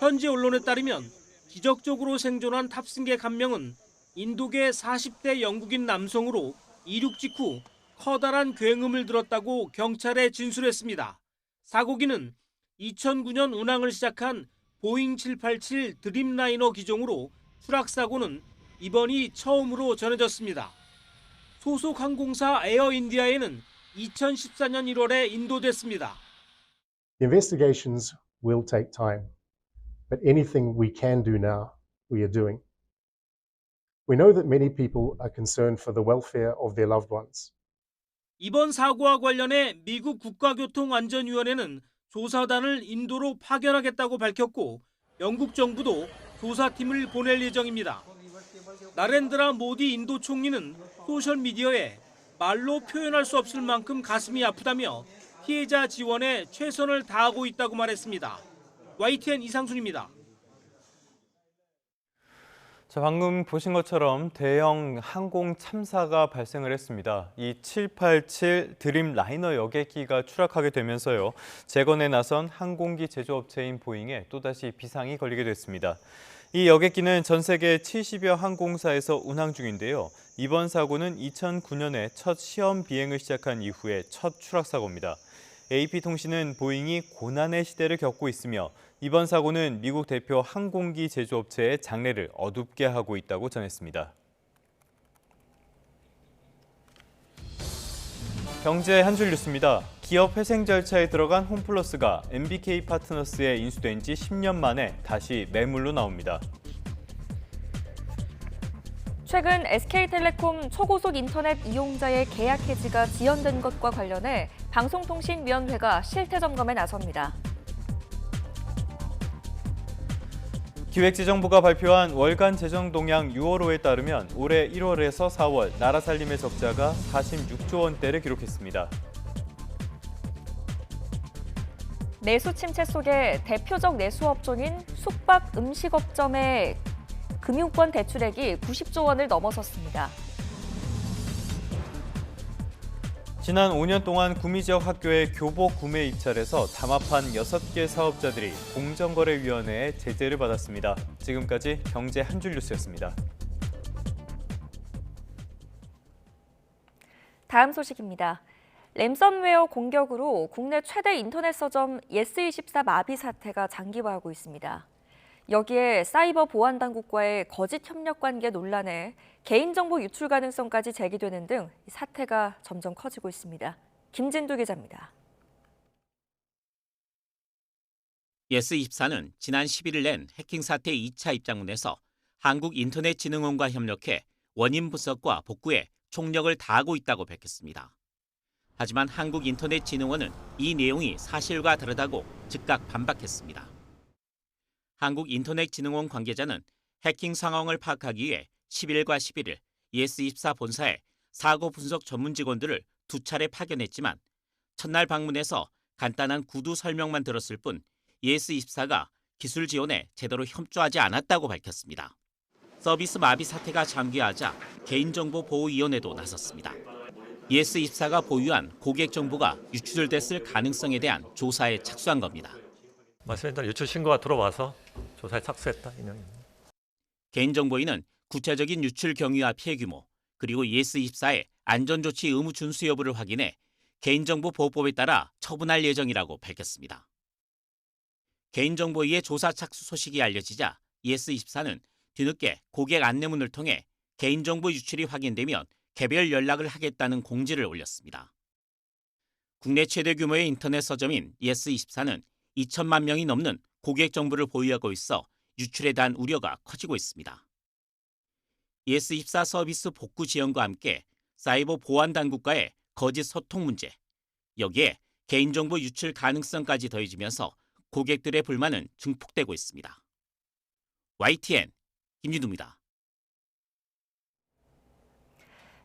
현지 언론에 따르면 기적적으로 생존한 탑승객 1명은 인도계 40대 영국인 남성으로 이륙 직후 커다란 굉음을 들었다고 경찰에 진술했습니다. 사고기는 2009년 운항을 시작한 보잉 787 드림라이너 기종으로 추락 사고는 이번이 처음으로 전해졌습니다. 소속 항공사 에어 인디아에는 2014년 1월에 인도됐습니다. The investigations will take time, but anything we can do now, we are doing. We know that many people are concerned for the welfare of their loved ones. 이번 사고와 관련해 미국 국가교통안전위원회는 조사단을 인도로 파견하겠다고 밝혔고 영국 정부도 조사팀을 보낼 예정입니다. 나렌드라 모디 인도 총리는 소셜미디어에 말로 표현할 수 없을 만큼 가슴이 아프다며 피해자 지원에 최선을 다하고 있다고 말했습니다. YTN 이상순입니다. 자, 방금 보신 것처럼 대형 항공 참사가 발생을 했습니다. 이 787 드림라이너 여객기가 추락하게 되면서요. 재건에 나선 항공기 제조업체인 보잉에 또다시 비상이 걸리게 됐습니다. 이 여객기는 전 세계 70여 항공사에서 운항 중인데요. 이번 사고는 2009년에 첫 시험 비행을 시작한 이후의 첫 추락 사고입니다. AP통신은 보잉이 고난의 시대를 겪고 있으며 이번 사고는 미국 대표 항공기 제조업체의 장래를 어둡게 하고 있다고 전했습니다. 경제 한 줄 뉴스입니다. 기업 회생 절차에 들어간 홈플러스가 MBK 파트너스에 인수된 지 10년 만에 다시 매물로 나옵니다. 최근 SK텔레콤 초고속 인터넷 이용자의 계약 해지가 지연된 것과 관련해 방송통신위원회가 실태 점검에 나섭니다. 기획재정부가 발표한 월간 재정 동향 6월호에 따르면 올해 1월에서 4월 나라 살림의 적자가 46조 원대를 기록했습니다. 내수 침체 속에 대표적 내수업종인 숙박 음식업점의 금융권 대출액이 90조 원을 넘어섰습니다. 지난 5년 동안 구미지역 학교의 교복 구매 입찰에서 담합한 6개 사업자들이 공정거래위원회의 제재를 받았습니다. 지금까지 경제 한 줄 뉴스였습니다. 다음 소식입니다. 랜섬웨어 공격으로 국내 최대 인터넷 서점 예스24 마비 사태가 장기화하고 있습니다. 여기에 사이버 보안 당국과의 거짓 협력 관계 논란에 개인정보 유출 가능성까지 제기되는 등 사태가 점점 커지고 있습니다. 김진두 기자입니다. 예스24는 지난 11일 낸 해킹 사태 2차 입장문에서 한국인터넷진흥원과 협력해 원인 분석과 복구에 총력을 다하고 있다고 밝혔습니다. 하지만 한국인터넷진흥원은 이 내용이 사실과 다르다고 즉각 반박했습니다. 한국인터넷진흥원 관계자는 해킹 상황을 파악하기 위해 10일과 11일 예스24 본사에 사고 분석 전문 직원들을 2차례 파견했지만 첫날 방문해서 간단한 구두 설명만 들었을 뿐 예스24가 기술 지원에 제대로 협조하지 않았다고 밝혔습니다. 서비스 마비 사태가 장기화하자 개인정보보호위원회도 나섰습니다. 예스24가 보유한 고객 정보가 유출됐을 가능성에 대한 조사에 착수한 겁니다. 말씀드린 대로 유출 신고가 들어와서 조사에 착수했다 이 내용입니다. 개인정보위는 구체적인 유출 경위와 피해 규모, 그리고 예스24의 안전조치 의무 준수 여부를 확인해 개인정보보호법에 따라 처분할 예정이라고 밝혔습니다. 개인정보위의 조사 착수 소식이 알려지자 예스24는 뒤늦게 고객 안내문을 통해 개인정보 유출이 확인되면 개별 연락을 하겠다는 공지를 올렸습니다. 국내 최대 규모의 인터넷 서점인 예스24는 2천만 명이 넘는 고객 정보를 보유하고 있어 유출에 대한 우려가 커지고 있습니다. 예스24 서비스 복구 지연과 함께 사이버 보안 당국과의 거짓 소통 문제, 여기에 개인정보 유출 가능성까지 더해지면서 고객들의 불만은 증폭되고 있습니다. YTN 김진우입니다.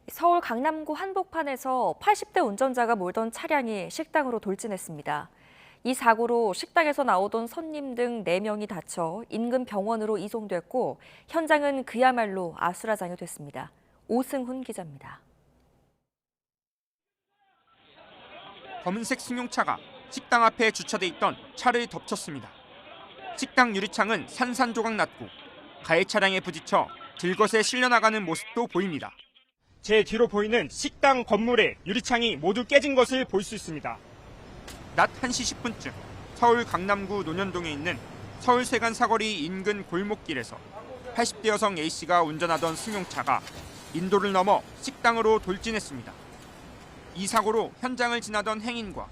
서울 강남구 한복판에서 80대 운전자가 몰던 차량이 식당으로 돌진했습니다. 이 사고로 식당에서 나오던 손님 등 4명이 다쳐 인근 병원으로 이송됐고 현장은 그야말로 아수라장이 됐습니다. 오승훈 기자입니다. 검은색 승용차가 식당 앞에 주차돼 있던 차를 덮쳤습니다. 식당 유리창은 산산조각 났고 가해 차량에 부딪혀 들것에 실려나가는 모습도 보입니다. 제 뒤로 보이는 식당 건물의 유리창이 모두 깨진 것을 볼 수 있습니다. 낮 1시 10분쯤 서울 강남구 논현동에 있는 서울세관 사거리 인근 골목길에서 80대 여성 A씨가 운전하던 승용차가 인도를 넘어 식당으로 돌진했습니다. 이 사고로 현장을 지나던 행인과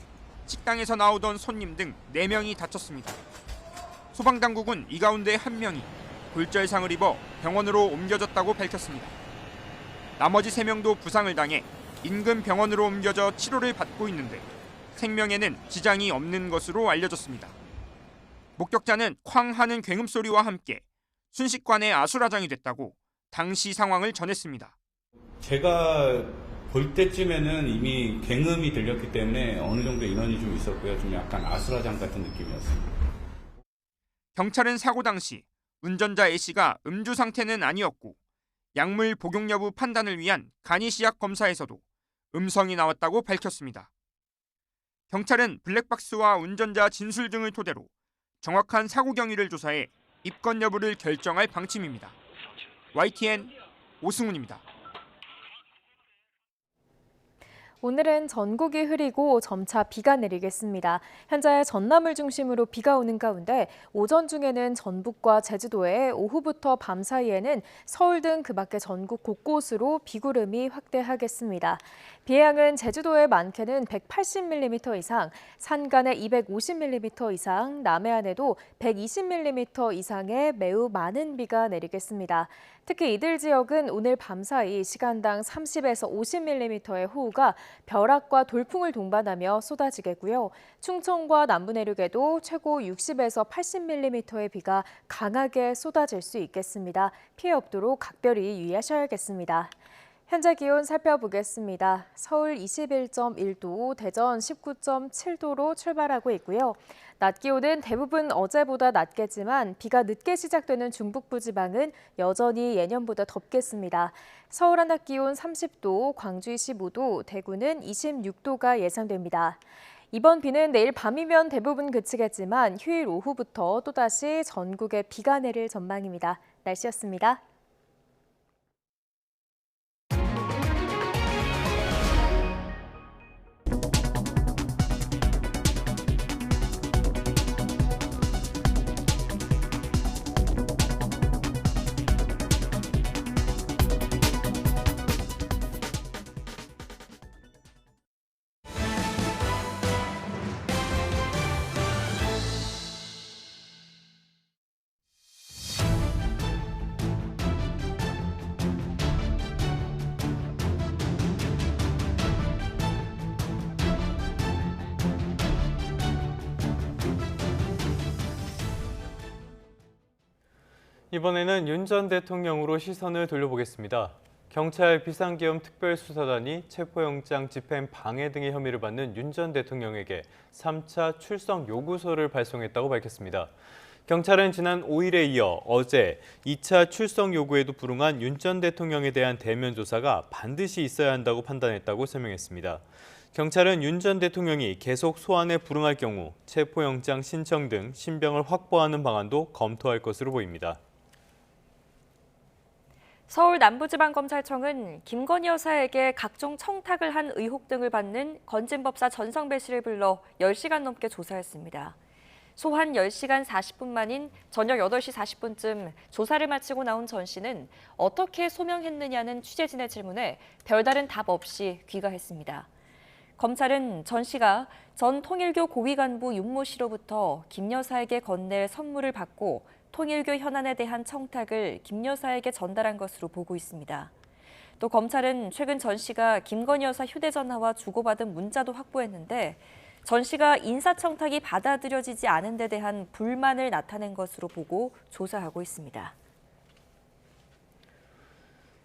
식당에서 나오던 손님 등 4명이 다쳤습니다. 소방당국은 이 가운데 1명이 골절상을 입어 병원으로 옮겨졌다고 밝혔습니다. 나머지 3명도 부상을 당해 인근 병원으로 옮겨져 치료를 받고 있는데 생명에는 지장이 없는 것으로 알려졌습니다. 목격자는 쾅 하는 굉음 소리와 함께 순식간에 아수라장이 됐다고 당시 상황을 전했습니다. 제가 볼 때쯤에는 이미 굉음이 들렸기 때문에 어느 정도 인원이 좀 있었고요. 좀 약간 아수라장 같은 느낌이었습니다. 경찰은 사고 당시 운전자 A씨가 음주 상태는 아니었고 약물 복용 여부 판단을 위한 간이시약 검사에서도 음성이 나왔다고 밝혔습니다. 경찰은 블랙박스와 운전자 진술 등을 토대로 정확한 사고 경위를 조사해 입건 여부를 결정할 방침입니다. YTN 오승훈입니다. 오늘은 전국이 흐리고 점차 비가 내리겠습니다. 현재 전남을 중심으로 비가 오는 가운데 오전 중에는 전북과 제주도에 오후부터 밤 사이에는 서울 등 그 밖의 전국 곳곳으로 비구름이 확대하겠습니다. 비의 양은 제주도에 많게는 180mm 이상, 산간에 250mm 이상, 남해안에도 120mm 이상의 매우 많은 비가 내리겠습니다. 특히 이들 지역은 오늘 밤 사이 시간당 30에서 50mm의 호우가 벼락과 돌풍을 동반하며 쏟아지겠고요. 충청과 남부 내륙에도 최고 60에서 80mm의 비가 강하게 쏟아질 수 있겠습니다. 피해 없도록 각별히 유의하셔야겠습니다. 현재 기온 살펴보겠습니다. 서울 21.1도, 대전 19.7도로 출발하고 있고요. 낮 기온은 대부분 어제보다 낮겠지만 비가 늦게 시작되는 중북부 지방은 여전히 예년보다 덥겠습니다. 서울 한낮 기온 30도, 광주 25도, 대구는 26도가 예상됩니다. 이번 비는 내일 밤이면 대부분 그치겠지만 휴일 오후부터 또다시 전국에 비가 내릴 전망입니다. 날씨였습니다. 이번에는 윤 전 대통령으로 시선을 돌려보겠습니다. 경찰 비상계엄 특별수사단이 체포영장 집행 방해 등의 혐의를 받는 윤 전 대통령에게 3차 출석 요구서를 발송했다고 밝혔습니다. 경찰은 지난 5일에 이어 어제 2차 출석 요구에도 불응한 윤 전 대통령에 대한 대면 조사가 반드시 있어야 한다고 판단했다고 설명했습니다. 경찰은 윤 전 대통령이 계속 소환에 불응할 경우 체포영장 신청 등 신병을 확보하는 방안도 검토할 것으로 보입니다. 서울 남부지방검찰청은 김건희 여사에게 각종 청탁을 한 의혹 등을 받는 건진법사 전성배 씨를 불러 10시간 넘게 조사했습니다. 소환 10시간 40분 만인 저녁 8시 40분쯤 조사를 마치고 나온 전 씨는 어떻게 소명했느냐는 취재진의 질문에 별다른 답 없이 귀가했습니다. 검찰은 전 씨가 전 통일교 고위 간부 윤모 씨로부터 김 여사에게 건넬 선물을 받고 통일교 현안에 대한 청탁을 김 여사에게 전달한 것으로 보고 있습니다. 또 검찰은 최근 전 씨가 김건희 여사 휴대전화와 주고받은 문자도 확보했는데 전 씨가 인사청탁이 받아들여지지 않은 데 대한 불만을 나타낸 것으로 보고 조사하고 있습니다.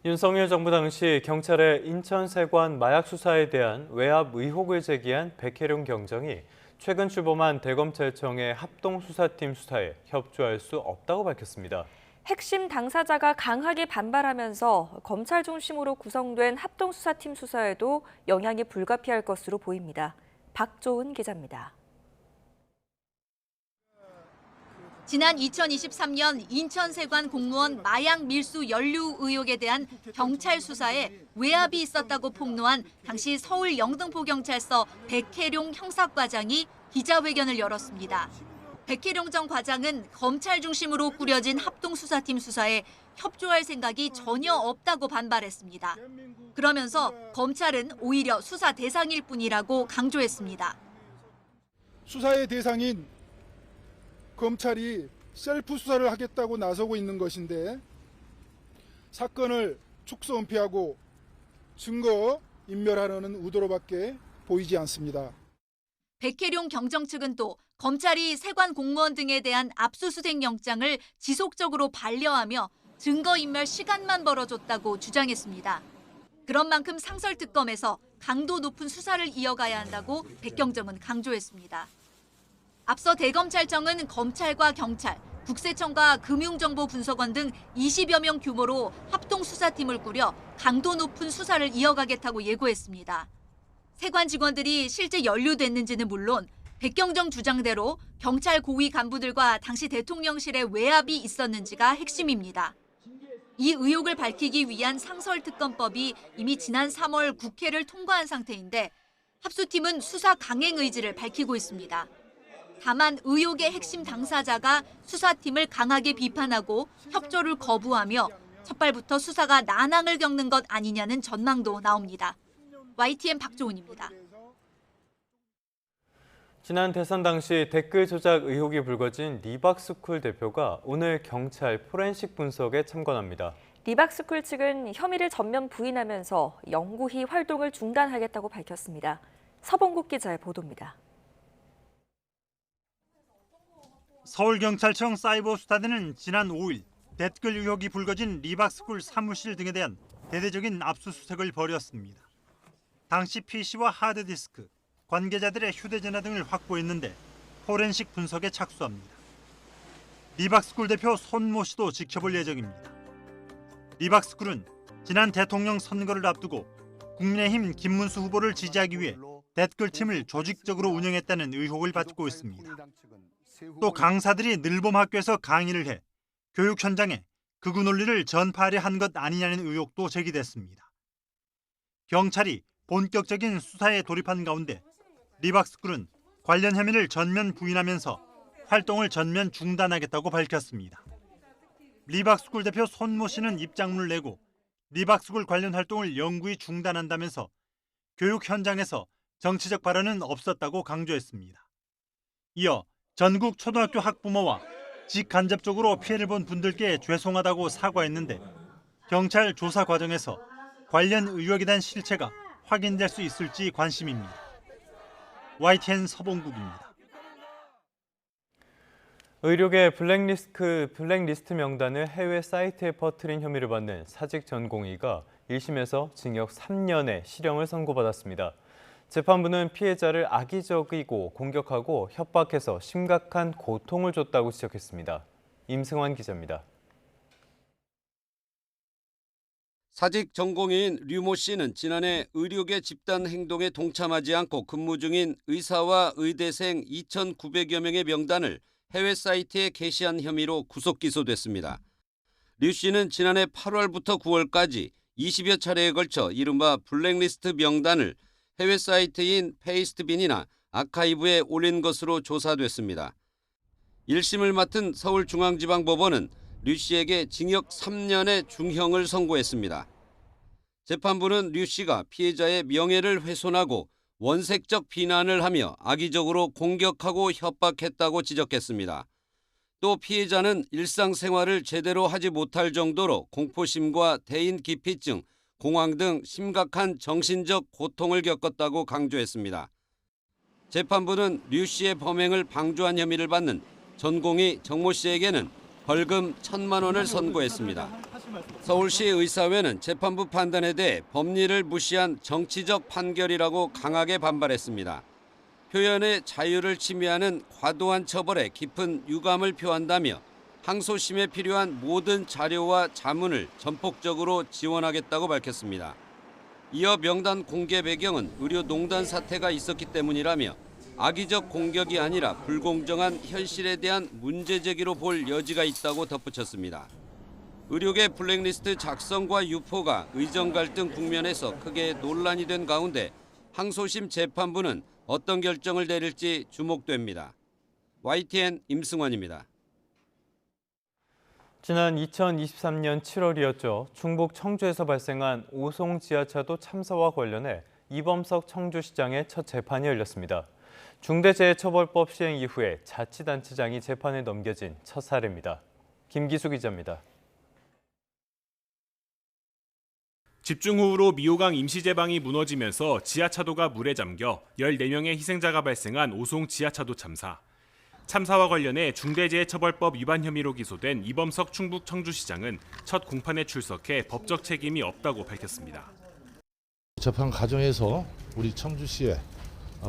윤석열 정부 당시 경찰의 인천세관 마약 수사에 대한 외압 의혹을 제기한 백혜룡 경정이 최근 출범한 대검찰청의 합동수사팀 수사에 협조할 수 없다고 밝혔습니다. 핵심 당사자가 강하게 반발하면서 검찰 중심으로 구성된 합동수사팀 수사에도 영향이 불가피할 것으로 보입니다. 박조은 기자입니다. 지난 2023년 인천세관 공무원 마약 밀수 연루 의혹에 대한 경찰 수사에 외압이 있었다고 폭로한 당시 서울 영등포경찰서 백혜룡 형사과장이 기자회견을 열었습니다. 백혜룡 전 과장은 검찰 중심으로 꾸려진 합동수사팀 수사에 협조할 생각이 전혀 없다고 반발했습니다. 그러면서 검찰은 오히려 수사 대상일 뿐이라고 강조했습니다. 수사의 대상인 검찰이 셀프 수사를 하겠다고 나서고 있는 것인데 사건을 축소 은폐하고 증거 인멸하려는 의도로밖에 보이지 않습니다. 백혜룡 경정 측은 또 검찰이 세관 공무원 등에 대한 압수수색 영장을 지속적으로 반려하며 증거인멸 시간만 벌어줬다고 주장했습니다. 그런 만큼 상설특검에서 강도 높은 수사를 이어가야 한다고 백경정은 강조했습니다. 앞서 대검찰청은 검찰과 경찰, 국세청과 금융정보분석원 등 20여 명 규모로 합동수사팀을 꾸려 강도 높은 수사를 이어가겠다고 예고했습니다. 세관 직원들이 실제 연루됐는지는 물론 백경정 주장대로 경찰 고위 간부들과 당시 대통령실의 외압이 있었는지가 핵심입니다. 이 의혹을 밝히기 위한 상설특검법이 이미 지난 3월 국회를 통과한 상태인데 합수팀은 수사 강행 의지를 밝히고 있습니다. 다만 의혹의 핵심 당사자가 수사팀을 강하게 비판하고 협조를 거부하며 첫발부터 수사가 난항을 겪는 것 아니냐는 전망도 나옵니다. YTN 박조은입니다. 지난 대선 당시 댓글 조작 의혹이 불거진 리박스쿨 대표가 오늘 경찰 포렌식 분석에 참관합니다. 리박스쿨 측은 혐의를 전면 부인하면서 영구히 활동을 중단하겠다고 밝혔습니다. 서봉국 기자의 보도입니다. 서울경찰청 사이버수사대는 지난 5일 댓글 의혹이 불거진 리박스쿨 사무실 등에 대한 대대적인 압수수색을 벌였습니다. 당시 PC와 하드디스크, 관계자들의 휴대전화 등을 확보했는데 포렌식 분석에 착수합니다. 리박스쿨 대표 손모 씨도 지켜볼 예정입니다. 리박스쿨은 지난 대통령 선거를 앞두고 국민의힘 김문수 후보를 지지하기 위해 댓글팀을 조직적으로 운영했다는 의혹을 받고 있습니다. 또 강사들이 늘봄학교에서 강의를 해 교육 현장에 극우 논리를 전파하려 한 것 아니냐는 의혹도 제기됐습니다. 경찰이 본격적인 수사에 돌입한 가운데 리박스쿨은 관련 혐의를 전면 부인하면서 활동을 전면 중단하겠다고 밝혔습니다. 리박스쿨 대표 손모 씨는 입장문을 내고 리박스쿨 관련 활동을 영구히 중단한다면서 교육 현장에서 정치적 발언은 없었다고 강조했습니다. 이어 전국 초등학교 학부모와 직간접적으로 피해를 본 분들께 죄송하다고 사과했는데 경찰 조사 과정에서 관련 의혹에 대한 실체가 확인될 수 있을지 관심입니다. YTN 서봉국입니다. 의료계 블랙리스트 명단을 해외 사이트에 퍼뜨린 혐의를 받는 사직 전공의가 1심에서 징역 3년의 실형을 선고받았습니다. 재판부는 피해자를 악의적이고 공격하고 협박해서 심각한 고통을 줬다고 지적했습니다. 임승환 기자입니다. 사직 전공의인 류모 씨는 지난해 의료계 집단 행동에 동참하지 않고 근무 중인 의사와 의대생 2,900여 명의 명단을 해외 사이트에 게시한 혐의로 구속 기소됐습니다. 류 씨는 지난해 8월부터 9월까지 20여 차례에 걸쳐 이른바 블랙리스트 명단을 해외 사이트인 페이스트빈이나 아카이브에 올린 것으로 조사됐습니다. 1심을 맡은 서울중앙지방법원은 류 씨에게 징역 3년의 중형을 선고했습니다. 재판부는 류 씨가 피해자의 명예를 훼손하고 원색적 비난을 하며 악의적으로 공격하고 협박했다고 지적했습니다. 또 피해자는 일상생활을 제대로 하지 못할 정도로 공포심과 대인기피증, 공황 등 심각한 정신적 고통을 겪었다고 강조했습니다. 재판부는 류 씨의 범행을 방조한 혐의를 받는 전공의 정모 씨에게는 벌금 1,000만 원을 선고했습니다. 서울시 의사회는 재판부 판단에 대해 법리를 무시한 정치적 판결이라고 강하게 반발했습니다. 표현의 자유를 침해하는 과도한 처벌에 깊은 유감을 표한다며 항소심에 필요한 모든 자료와 자문을 전폭적으로 지원하겠다고 밝혔습니다. 이어 명단 공개 배경은 의료농단 사태가 있었기 때문이라며 악의적 공격이 아니라 불공정한 현실에 대한 문제 제기로 볼 여지가 있다고 덧붙였습니다. 의료계 블랙리스트 작성과 유포가 의정 갈등 국면에서 크게 논란이 된 가운데 항소심 재판부는 어떤 결정을 내릴지 주목됩니다. YTN 임승환입니다. 지난 2023년 7월이었죠. 충북 청주에서 발생한 오송 지하차도 참사와 관련해 이범석 청주시장의 첫 재판이 열렸습니다. 중대재해처벌법 시행 이후에 자치단체장이 재판에 넘겨진 첫 사례입니다. 김기수 기자입니다. 집중호우로 미호강 임시제방이 무너지면서 지하차도가 물에 잠겨 14명의 희생자가 발생한 오송 지하차도 참사. 참사와 관련해 중대재해처벌법 위반 혐의로 기소된 이범석 충북 청주시장은 첫 공판에 출석해 법적 책임이 없다고 밝혔습니다. 재판 과정에서 우리 청주시에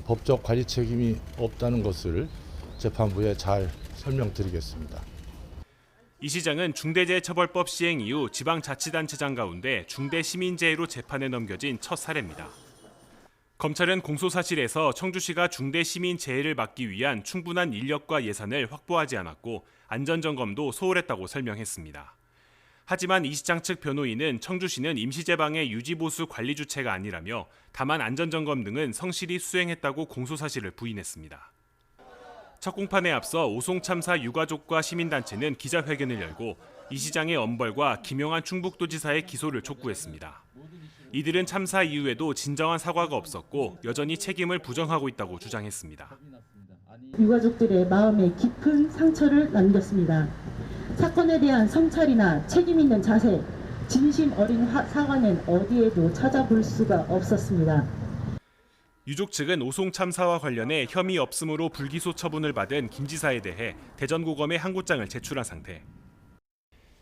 법적 관리 책임이 없다는 것을 재판부에 잘 설명드리겠습니다. 이 시장은 중대재해처벌법 시행 이후 지방자치단체장 가운데 중대시민재해로 재판에 넘겨진 첫 사례입니다. 검찰은 공소사실에서 청주시가 중대시민재해를 막기 위한 충분한 인력과 예산을 확보하지 않았고 안전점검도 소홀했다고 설명했습니다. 하지만 이 시장 측 변호인은 청주시는 임시제방의 유지보수 관리 주체가 아니라며 다만 안전점검 등은 성실히 수행했다고 공소사실을 부인했습니다. 첫 공판에 앞서 오송 참사 유가족과 시민단체는 기자회견을 열고 이 시장의 엄벌과 김영한 충북도지사의 기소를 촉구했습니다. 이들은 참사 이후에도 진정한 사과가 없었고 여전히 책임을 부정하고 있다고 주장했습니다. 유가족들의 마음에 깊은 상처를 남겼습니다. 사건에 대한 성찰이나 책임 있는 자세, 진심 어린 사과는 어디에도 찾아볼 수가 없었습니다. 유족 측은 오송 참사와 관련해 혐의 없음으로 불기소 처분을 받은 김 지사에 대해 대전고검에 항고장을 제출한 상태.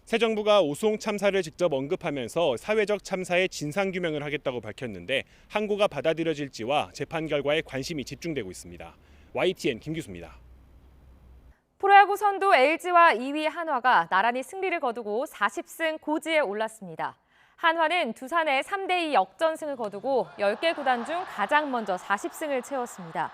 새 정부가 오송 참사를 직접 언급하면서 사회적 참사의 진상규명을 하겠다고 밝혔는데 항고가 받아들여질지와 재판 결과에 관심이 집중되고 있습니다. YTN 김규수입니다. 프로야구 선두 LG와 2위 한화가 나란히 승리를 거두고 40승 고지에 올랐습니다. 한화는 두산의 3대2 역전승을 거두고 10개 구단 중 가장 먼저 40승을 채웠습니다.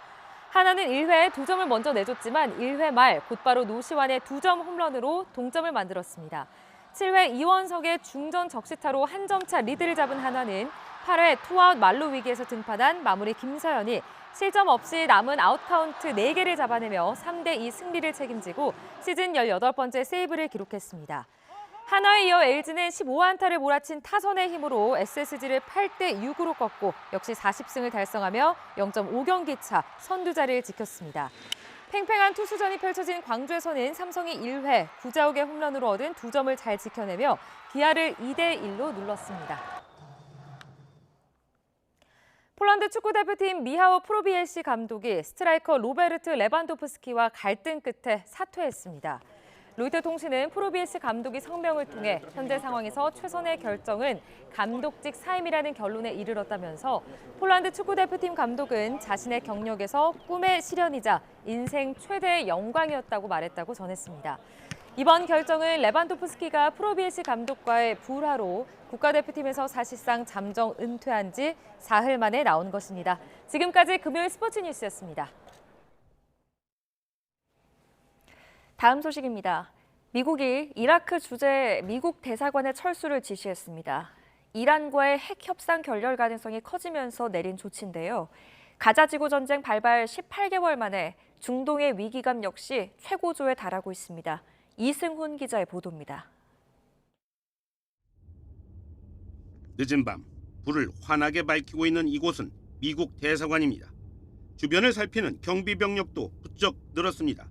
한화는 1회에 2점을 먼저 내줬지만 1회 말 곧바로 노시환의 2점 홈런으로 동점을 만들었습니다. 7회 이원석의 중전 적시타로 한 점차 리드를 잡은 한화는 8회 투아웃 만루 위기에서 등판한 마무리 김서현이 실점 없이 남은 아웃카운트 4개를 잡아내며 3대2 승리를 책임지고 시즌 18번째 세이브를 기록했습니다. 한화에 이어 LG는 15안타를 몰아친 타선의 힘으로 SSG를 8대6으로 꺾고 역시 40승을 달성하며 0.5경기 차 선두 자리를 지켰습니다. 팽팽한 투수전이 펼쳐진 광주에서는 삼성이 1회 구자욱의 홈런으로 얻은 2점을 잘 지켜내며 기아를 2대1로 눌렀습니다. 폴란드 축구대표팀 미하오 프로비엘시 감독이 스트라이커 로베르트 레반도프스키와 갈등 끝에 사퇴했습니다. 로이터 통신은 프로비엘시 감독이 성명을 통해 현재 상황에서 최선의 결정은 감독직 사임이라는 결론에 이르렀다면서 폴란드 축구대표팀 감독은 자신의 경력에서 꿈의 실현이자 인생 최대의 영광이었다고 말했다고 전했습니다. 이번 결정은 레반도프스키가 프로비엘시 감독과의 불화로 국가대표팀에서 사실상 잠정 은퇴한 지 사흘 만에 나온 것입니다. 지금까지 금요일 스포츠 뉴스였습니다. 다음 소식입니다. 미국이 이라크 주재 미국 대사관의 철수를 지시했습니다. 이란과의 핵 협상 결렬 가능성이 커지면서 내린 조치인데요. 가자 지구 전쟁 발발 18개월 만에 중동의 위기감 역시 최고조에 달하고 있습니다. 이승훈 기자의 보도입니다. 늦은 밤 불을 환하게 밝히고 있는 이곳은 미국 대사관입니다. 주변을 살피는 경비 병력도 부쩍 늘었습니다.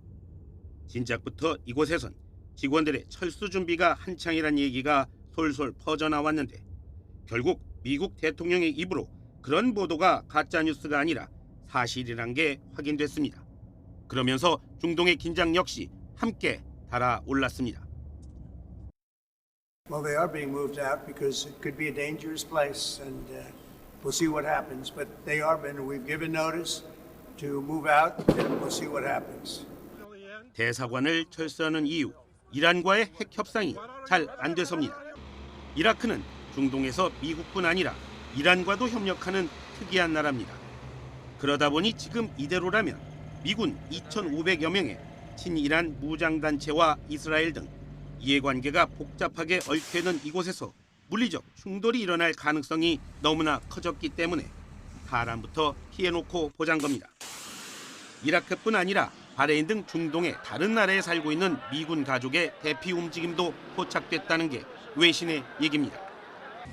진작부터 이곳에선 직원들의 철수 준비가 한창이란 얘기가 솔솔 퍼져나왔는데 결국 미국 대통령의 입으로 그런 보도가 가짜뉴스가 아니라 사실이란 게 확인됐습니다. 그러면서 중동의 긴장 역시 함께 달아올랐습니다. Well, they are being moved out because it could be a dangerous place, and we'll see what happens. But they are being. We've given notice to move out, and we'll see what happens. 대사관을 철수하는 이유, 이란과의 핵 협상이 잘 안 돼서입니다. 이라크는 중동에서 미국뿐 아니라 이란과도 협력하는 특이한 나라입니다. 그러다 보니 지금 이대로라면 미군 2,500여 명의 친이란 무장단체와 이스라엘 등 이해관계가 복잡하게 얽혀있는 이곳에서 물리적 충돌이 일어날 가능성이 너무나 커졌기 때문에 사람부터 피해놓고 보잔 겁니다. 이라크뿐 아니라 바레인 등 중동의 다른 나라에 살고 있는 미군 가족의 대피 움직임도 포착됐다는 게 외신의 얘기입니다.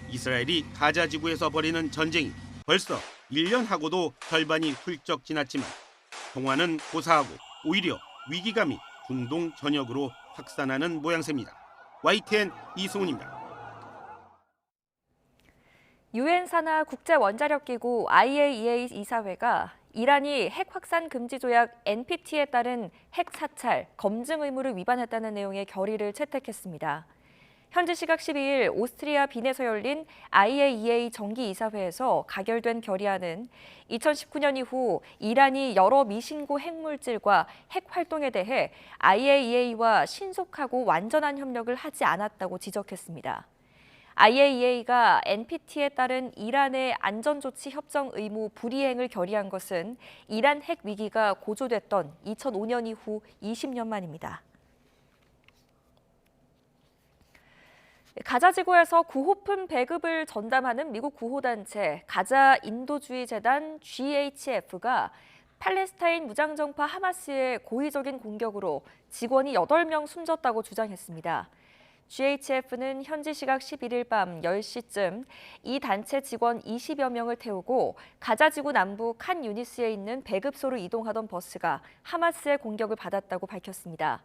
이스라엘이 가자 지구에서 벌이는 전쟁이 벌써 1년하고도 절반이 훌쩍 지났지만 평화는 고사하고 오히려 위기감이 중동 전역으로 확산하는 모양새입니다. YTN 이승훈입니다. 유엔 산하 국제원자력기구 IAEA 이사회가 이란이 핵 확산 금지 조약 NPT에 따른 핵 사찰, 검증 의무를 위반했다는 내용의 결의를 채택했습니다. 현지 시각 12일 오스트리아 빈에서 열린 IAEA 정기 이사회에서 가결된 결의안은 2019년 이후 이란이 여러 미신고 핵물질과 핵 활동에 대해 IAEA와 신속하고 완전한 협력을 하지 않았다고 지적했습니다. IAEA가 NPT에 따른 이란의 안전조치 협정 의무 불이행을 결의한 것은 이란 핵 위기가 고조됐던 2005년 이후 20년 만입니다. 가자 지구에서 구호품 배급을 전담하는 미국 구호단체 가자 인도주의 재단 GHF가 팔레스타인 무장정파 하마스의 고의적인 공격으로 직원이 8명 숨졌다고 주장했습니다. GHF는 현지 시각 11일 밤 10시쯤 이 단체 직원 20여 명을 태우고 가자 지구 남부 칸 유니스에 있는 배급소로 이동하던 버스가 하마스의 공격을 받았다고 밝혔습니다.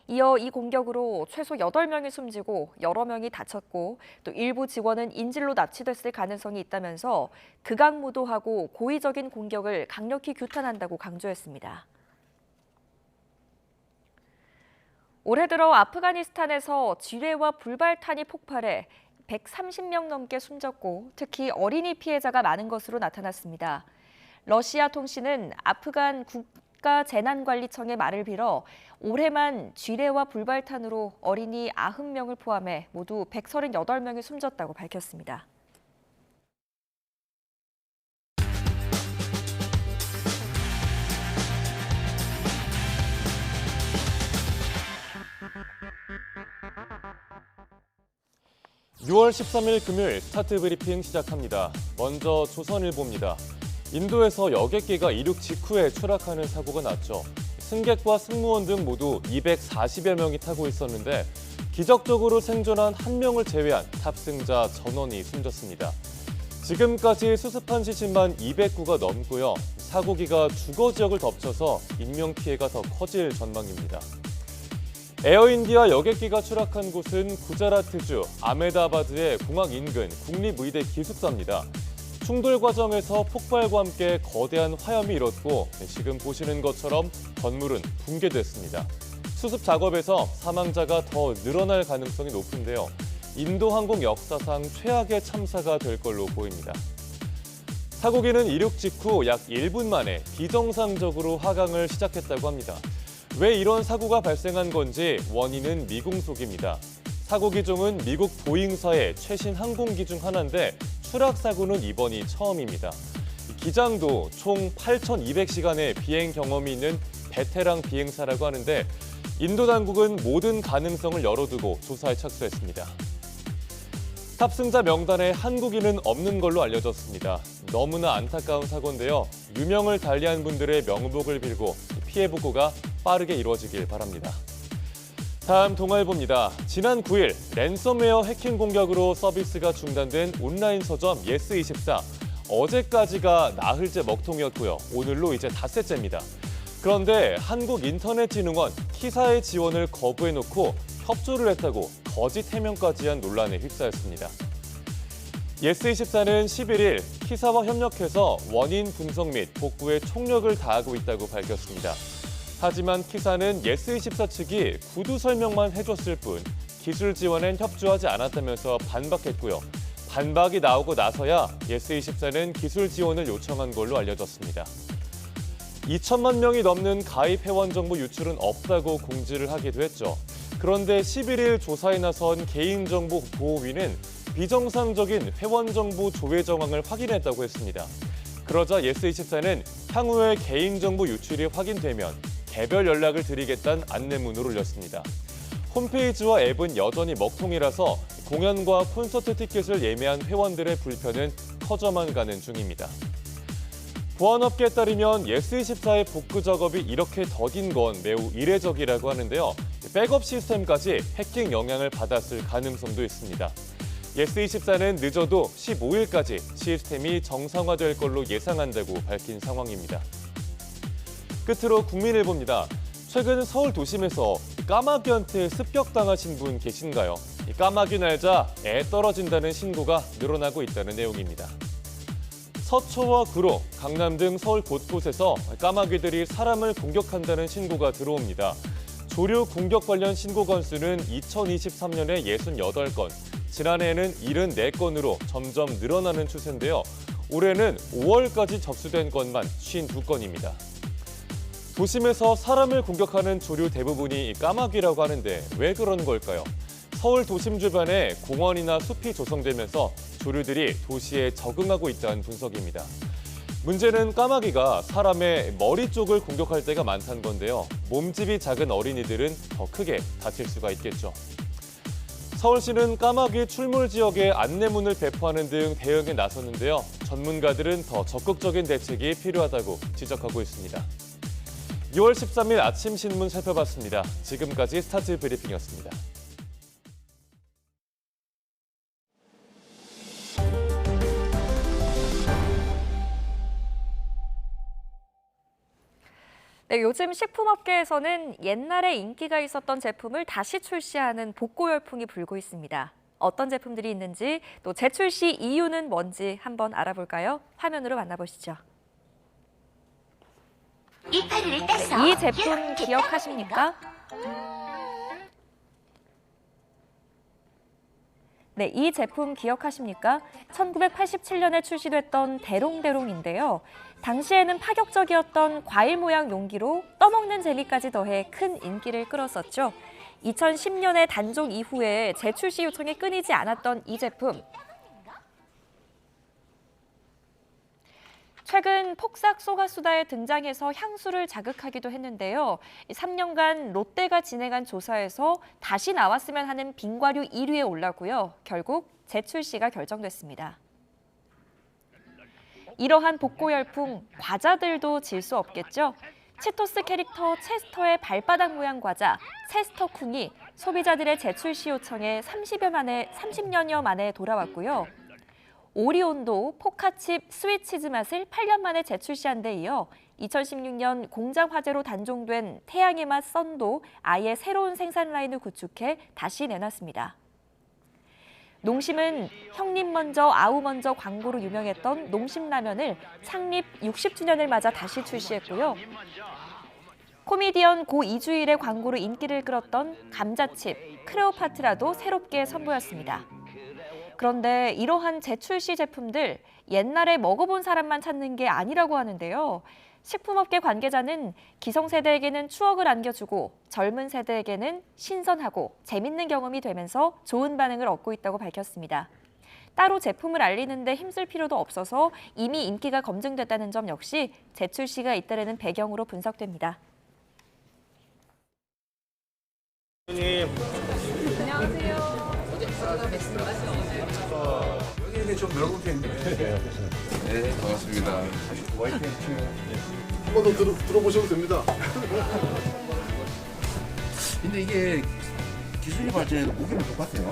이어 이 공격으로 최소 8명이 숨지고 여러 명이 다쳤고 또 일부 직원은 인질로 납치됐을 가능성이 있다면서 극악무도하고 고의적인 공격을 강력히 규탄한다고 강조했습니다. 올해 들어 아프가니스탄에서 지뢰와 불발탄이 폭발해 130명 넘게 숨졌고 특히 어린이 피해자가 많은 것으로 나타났습니다. 러시아 통신은 아프간 국가재난관리청의 말을 빌어 올해만 지뢰와 불발탄으로 어린이 90명을 포함해 모두 138명이 숨졌다고 밝혔습니다. (6월 13일) 금요일 스타트 브리핑 시작합니다. 먼저 조선일보입니다. 인도에서 여객기가 이륙 직후에 추락하는 사고가 났죠. 승객과 승무원 등 모두 240여 명이 타고 있었는데 기적적으로 생존한 1명을 제외한 탑승자 전원이 숨졌습니다. 지금까지 수습한 시신만 209가 넘고요. 사고기가 주거 지역을 덮쳐서 인명피해가 더 커질 전망입니다. 에어인디아 여객기가 추락한 곳은 구자라트주 아메다바드의 공항 인근 국립의대 기숙사입니다. 충돌 과정에서 폭발과 함께 거대한 화염이 일었고 지금 보시는 것처럼 건물은 붕괴됐습니다. 수습 작업에서 사망자가 더 늘어날 가능성이 높은데요. 인도항공 역사상 최악의 참사가 될 걸로 보입니다. 사고기는 이륙 직후 약 1분 만에 비정상적으로 하강을 시작했다고 합니다. 왜 이런 사고가 발생한 건지 원인은 미궁속입니다. 사고 기종은 미국 보잉사의 최신 항공기 중 하나인데 추락 사고는 이번이 처음입니다. 기장도 총 8,200시간의 비행 경험이 있는 베테랑 비행사라고 하는데 인도 당국은 모든 가능성을 열어두고 조사에 착수했습니다. 탑승자 명단에 한국인은 없는 걸로 알려졌습니다. 너무나 안타까운 사고인데요. 유명을 달리한 분들의 명복을 빌고 피해 복구가 빠르게 이루어지길 바랍니다. 다음 동아일보입니다. 지난 9일 랜섬웨어 해킹 공격으로 서비스가 중단된 온라인 서점 예스24. 어제까지가 나흘째 먹통이었고요. 오늘로 이제 닷새째입니다. 그런데 한국인터넷진흥원 키사의 지원을 거부해놓고 협조를 했다고 거짓 해명까지 한 논란에 휩싸였습니다. 예스24는 11일 키사와 협력해서 원인 분석 및 복구에 총력을 다하고 있다고 밝혔습니다. 하지만 키사는 예스24 측이 구두 설명만 해줬을 뿐 기술 지원엔 협조하지 않았다면서 반박했고요. 반박이 나오고 나서야 예스24는 기술 지원을 요청한 걸로 알려졌습니다. 2천만 명이 넘는 가입 회원 정보 유출은 없다고 공지를 하기도 했죠. 그런데 11일 조사에 나선 개인정보보호위는 비정상적인 회원 정보 조회 정황을 확인했다고 했습니다. 그러자 예스24는 향후에 개인정보 유출이 확인되면 개별 연락을 드리겠다는 안내문을 올렸습니다. 홈페이지와 앱은 여전히 먹통이라서 공연과 콘서트 티켓을 예매한 회원들의 불편은 커져만 가는 중입니다. 보안업계에 따르면 예스24의 복구 작업이 이렇게 더딘 건 매우 이례적이라고 하는데요. 백업 시스템까지 해킹 영향을 받았을 가능성도 있습니다. 예스24는 늦어도 15일까지 시스템이 정상화될 걸로 예상한다고 밝힌 상황입니다. 끝으로 국민일보입니다. 최근 서울 도심에서 까마귀한테 습격당하신 분 계신가요? 까마귀 날자 애 떨어진다는 신고가 늘어나고 있다는 내용입니다. 서초와 구로, 강남 등 서울 곳곳에서 까마귀들이 사람을 공격한다는 신고가 들어옵니다. 조류 공격 관련 신고 건수는 2023년에 68건, 지난해에는 74건으로 점점 늘어나는 추세인데요. 올해는 5월까지 접수된 건만 52건입니다. 도심에서 사람을 공격하는 조류 대부분이 까마귀라고 하는데 왜 그런 걸까요? 서울 도심 주변에 공원이나 숲이 조성되면서 조류들이 도시에 적응하고 있다는 분석입니다. 문제는 까마귀가 사람의 머리 쪽을 공격할 때가 많다는 건데요. 몸집이 작은 어린이들은 더 크게 다칠 수가 있겠죠. 서울시는 까마귀 출몰 지역에 안내문을 배포하는 등 대응에 나섰는데요. 전문가들은 더 적극적인 대책이 필요하다고 지적하고 있습니다. 6월 13일 아침 신문 살펴봤습니다. 지금까지 스타트 브리핑이었습니다. 네, 요즘 식품업계에서는 옛날에 인기가 있었던 제품을 다시 출시하는 복고 열풍이 불고 있습니다. 어떤 제품들이 있는지 또 재출시 이유는 뭔지 한번 알아볼까요? 화면으로 만나보시죠. 이 제품 기억하십니까? 네, 이 제품 기억하십니까? 1987년에 출시됐던 대롱대롱인데요. 당시에는 파격적이었던 과일 모양 용기로 떠먹는 재미까지 더해 큰 인기를 끌었었죠. 2010년에 단종 이후에 재출시 요청이 끊이지 않았던 이 제품. 최근 폭삭 소가수다에 등장해서 향수를 자극하기도 했는데요. 3년간 롯데가 진행한 조사에서 다시 나왔으면 하는 빙과류 1위에 올랐고요. 결국 재출시가 결정됐습니다. 이러한 복고 열풍, 과자들도 질 수 없겠죠. 치토스 캐릭터 체스터의 발바닥 모양 과자 체스터쿵이 소비자들의 재출시 요청에 30년여 만에 돌아왔고요. 오리온도 포카칩 스윗치즈 맛을 8년 만에 재출시한 데 이어 2016년 공장 화재로 단종된 태양의 맛 썬도 아예 새로운 생산 라인을 구축해 다시 내놨습니다. 농심은 형님 먼저 아우 먼저 광고로 유명했던 농심라면을 창립 60주년을 맞아 다시 출시했고요. 코미디언 고 이주일의 광고로 인기를 끌었던 감자칩 크레오파트라도 새롭게 선보였습니다. 그런데 이러한 재출시 제품들 옛날에 먹어본 사람만 찾는 게 아니라고 하는데요. 식품업계 관계자는 기성세대에게는 추억을 안겨주고 젊은 세대에게는 신선하고 재밌는 경험이 되면서 좋은 반응을 얻고 있다고 밝혔습니다. 따로 제품을 알리는데 힘쓸 필요도 없어서 이미 인기가 검증됐다는 점 역시 재출시가 잇따르는 배경으로 분석됩니다. 안녕하세요. 여기는 좀 넓은 편인데. 네, 반갑습니다. 한 번 더 들어보셔도 됩니다. 근데 이게 기술이 발전해도 무게는 똑같아요.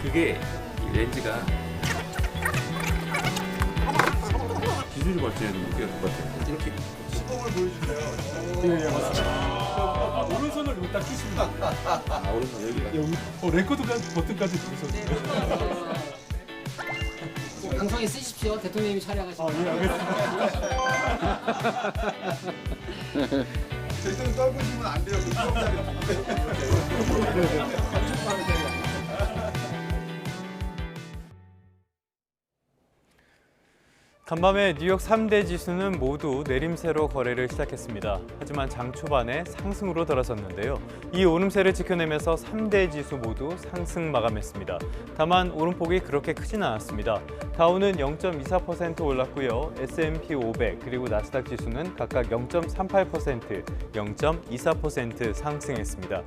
그게 이 렌즈가 기술이 발전해도 무게가 똑같아요. 이렇게 시범을 보여주세요. 네, 맞습니다. 오른손을 여기 딱 끼십니다. 오른손 여기가. 레코드 버튼까지 누르셨어요. 방송에 쓰십시오. 대통령님이 촬영하시고. 예, 알겠습니다. 대통령 떨구시면 안 돼요. 간밤에 뉴욕 3대 지수는 모두 내림세로 거래를 시작했습니다. 하지만 장 초반에 상승으로 돌아섰는데요. 이 오름세를 지켜내면서 3대 지수 모두 상승 마감했습니다. 다만 오름폭이 그렇게 크진 않았습니다. 다우는 0.24% 올랐고요. S&P 500 그리고 나스닥 지수는 각각 0.38%, 0.24% 상승했습니다.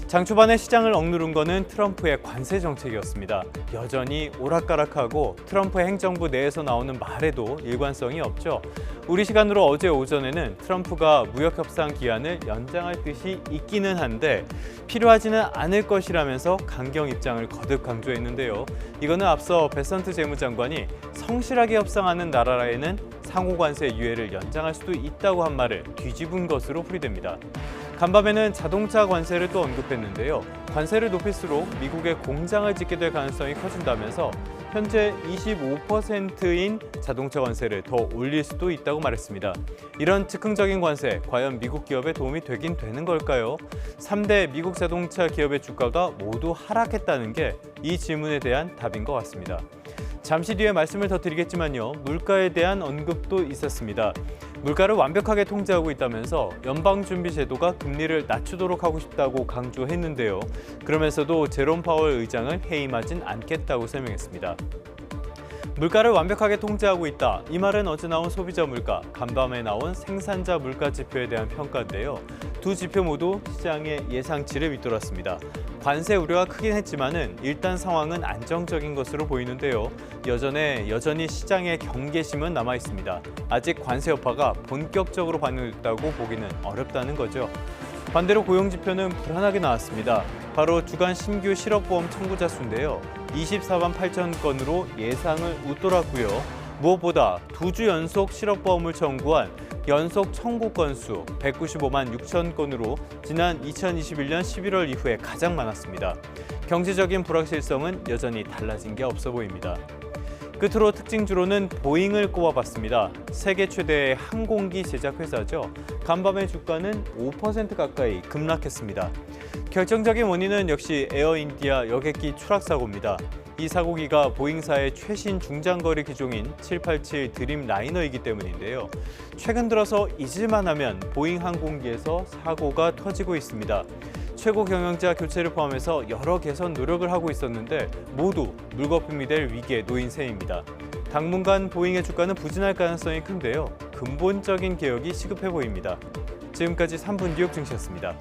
장 초반에 시장을 억누른 거는 트럼프의 관세 정책이었습니다. 여전히 오락가락하고 트럼프 행정부 내에서 나오는 말에도 일관성이 없죠. 우리 시간으로 어제 오전에는 트럼프가 무역협상 기한을 연장할 뜻이 있기는 한데 필요하지는 않을 것이라면서 강경 입장을 거듭 강조했는데요. 이거는 앞서 베선트 재무장관이 성실하게 협상하는 나라에는 상호관세 유예를 연장할 수도 있다고 한 말을 뒤집은 것으로 풀이됩니다. 간밤에는 자동차 관세를 또 언급했는데요. 관세를 높일수록 미국에 공장을 짓게 될 가능성이 커진다면서 현재 25%인 자동차 관세를 더 올릴 수도 있다고 말했습니다. 이런 즉흥적인 관세, 과연 미국 기업에 도움이 되긴 되는 걸까요? 3대 미국 자동차 기업의 주가가 모두 하락했다는 게 이 질문에 대한 답인 것 같습니다. 잠시 뒤에 말씀을 더 드리겠지만요. 물가에 대한 언급도 있었습니다. 물가를 완벽하게 통제하고 있다면서 연방준비제도가 금리를 낮추도록 하고 싶다고 강조했는데요. 그러면서도 제롬 파월 의장을 해임하진 않겠다고 설명했습니다. 물가를 완벽하게 통제하고 있다. 이 말은 어제 나온 소비자 물가, 간밤에 나온 생산자 물가 지표에 대한 평가인데요. 두 지표 모두 시장의 예상치를 밑돌았습니다. 관세 우려가 크긴 했지만은 일단 상황은 안정적인 것으로 보이는데요. 여전히 시장의 경계심은 남아 있습니다. 아직 관세 여파가 본격적으로 반영됐다고 보기는 어렵다는 거죠. 반대로 고용 지표는 불안하게 나왔습니다. 바로 주간 신규 실업보험 청구자 수인데요. 24만 8천 건으로 예상을 웃돌았고요. 무엇보다 2주 연속 실업보험을 청구한 연속 청구 건수 195만 6천 건으로 지난 2021년 11월 이후에 가장 많았습니다. 경제적인 불확실성은 여전히 달라진 게 없어 보입니다. 끝으로 특징주로는 보잉을 꼽아봤습니다. 세계 최대의 항공기 제작 회사죠. 간밤의 주가는 5% 가까이 급락했습니다. 결정적인 원인은 역시 에어인디아 여객기 추락 사고입니다. 이 사고기가 보잉사의 최신 중장거리 기종인 787 드림라이너이기 때문인데요. 최근 들어서 잊을만 하면 보잉 항공기에서 사고가 터지고 있습니다. 최고 경영자 교체를 포함해서 여러 개선 노력을 하고 있었는데 모두 물거품이 될 위기에 놓인 셈입니다. 당분간 보잉의 주가는 부진할 가능성이 큰데요. 근본적인 개혁이 시급해 보입니다. 지금까지 3분 뉴욕 증시였습니다.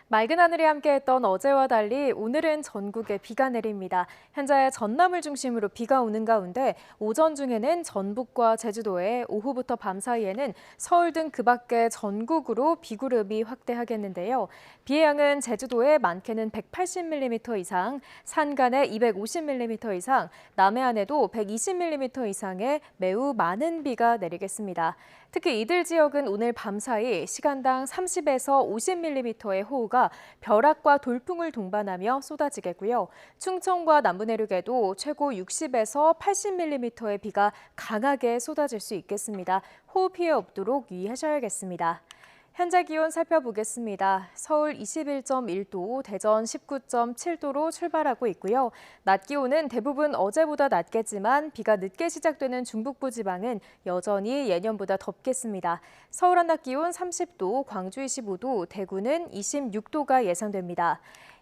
맑은 하늘이 함께했던 어제와 달리 오늘은 전국에 비가 내립니다. 현재 전남을 중심으로 비가 오는 가운데 오전 중에는 전북과 제주도에 오후부터 밤 사이에는 서울 등 그 밖의 전국으로 비구름이 확대하겠는데요. 비의 양은 제주도에 많게는 180mm 이상, 산간에 250mm 이상, 남해안에도 120mm 이상의 매우 많은 비가 내리겠습니다. 특히 이들 지역은 오늘 밤 사이 시간당 30에서 50mm의 호우가 예보가 벼락과 돌풍을 동반하며 쏟아지겠고요. 충청과 남부 내륙에도 최고 60에서 80mm의 비가 강하게 쏟아질 수 있겠습니다. 호우 피해 없도록 유의하셔야겠습니다. 현재 기온 살펴보겠습니다. 서울 21.1도, 대전 19.7도로 출발하고 있고요. 낮 기온은 대부분 어제보다 낮겠지만 비가 늦게 시작되는 중북부 지방은 여전히 예년보다 덥겠습니다. 서울 한낮 기온 30도, 광주 25도, 대구는 26도가 예상됩니다.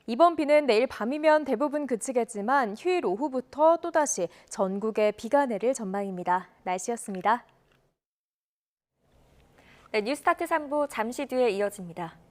이번 비는 내일 밤이면 대부분 그치겠지만 휴일 오후부터 또다시 전국에 비가 내릴 전망입니다. 날씨였습니다. 네, 뉴스타트 3부 잠시 뒤에 이어집니다.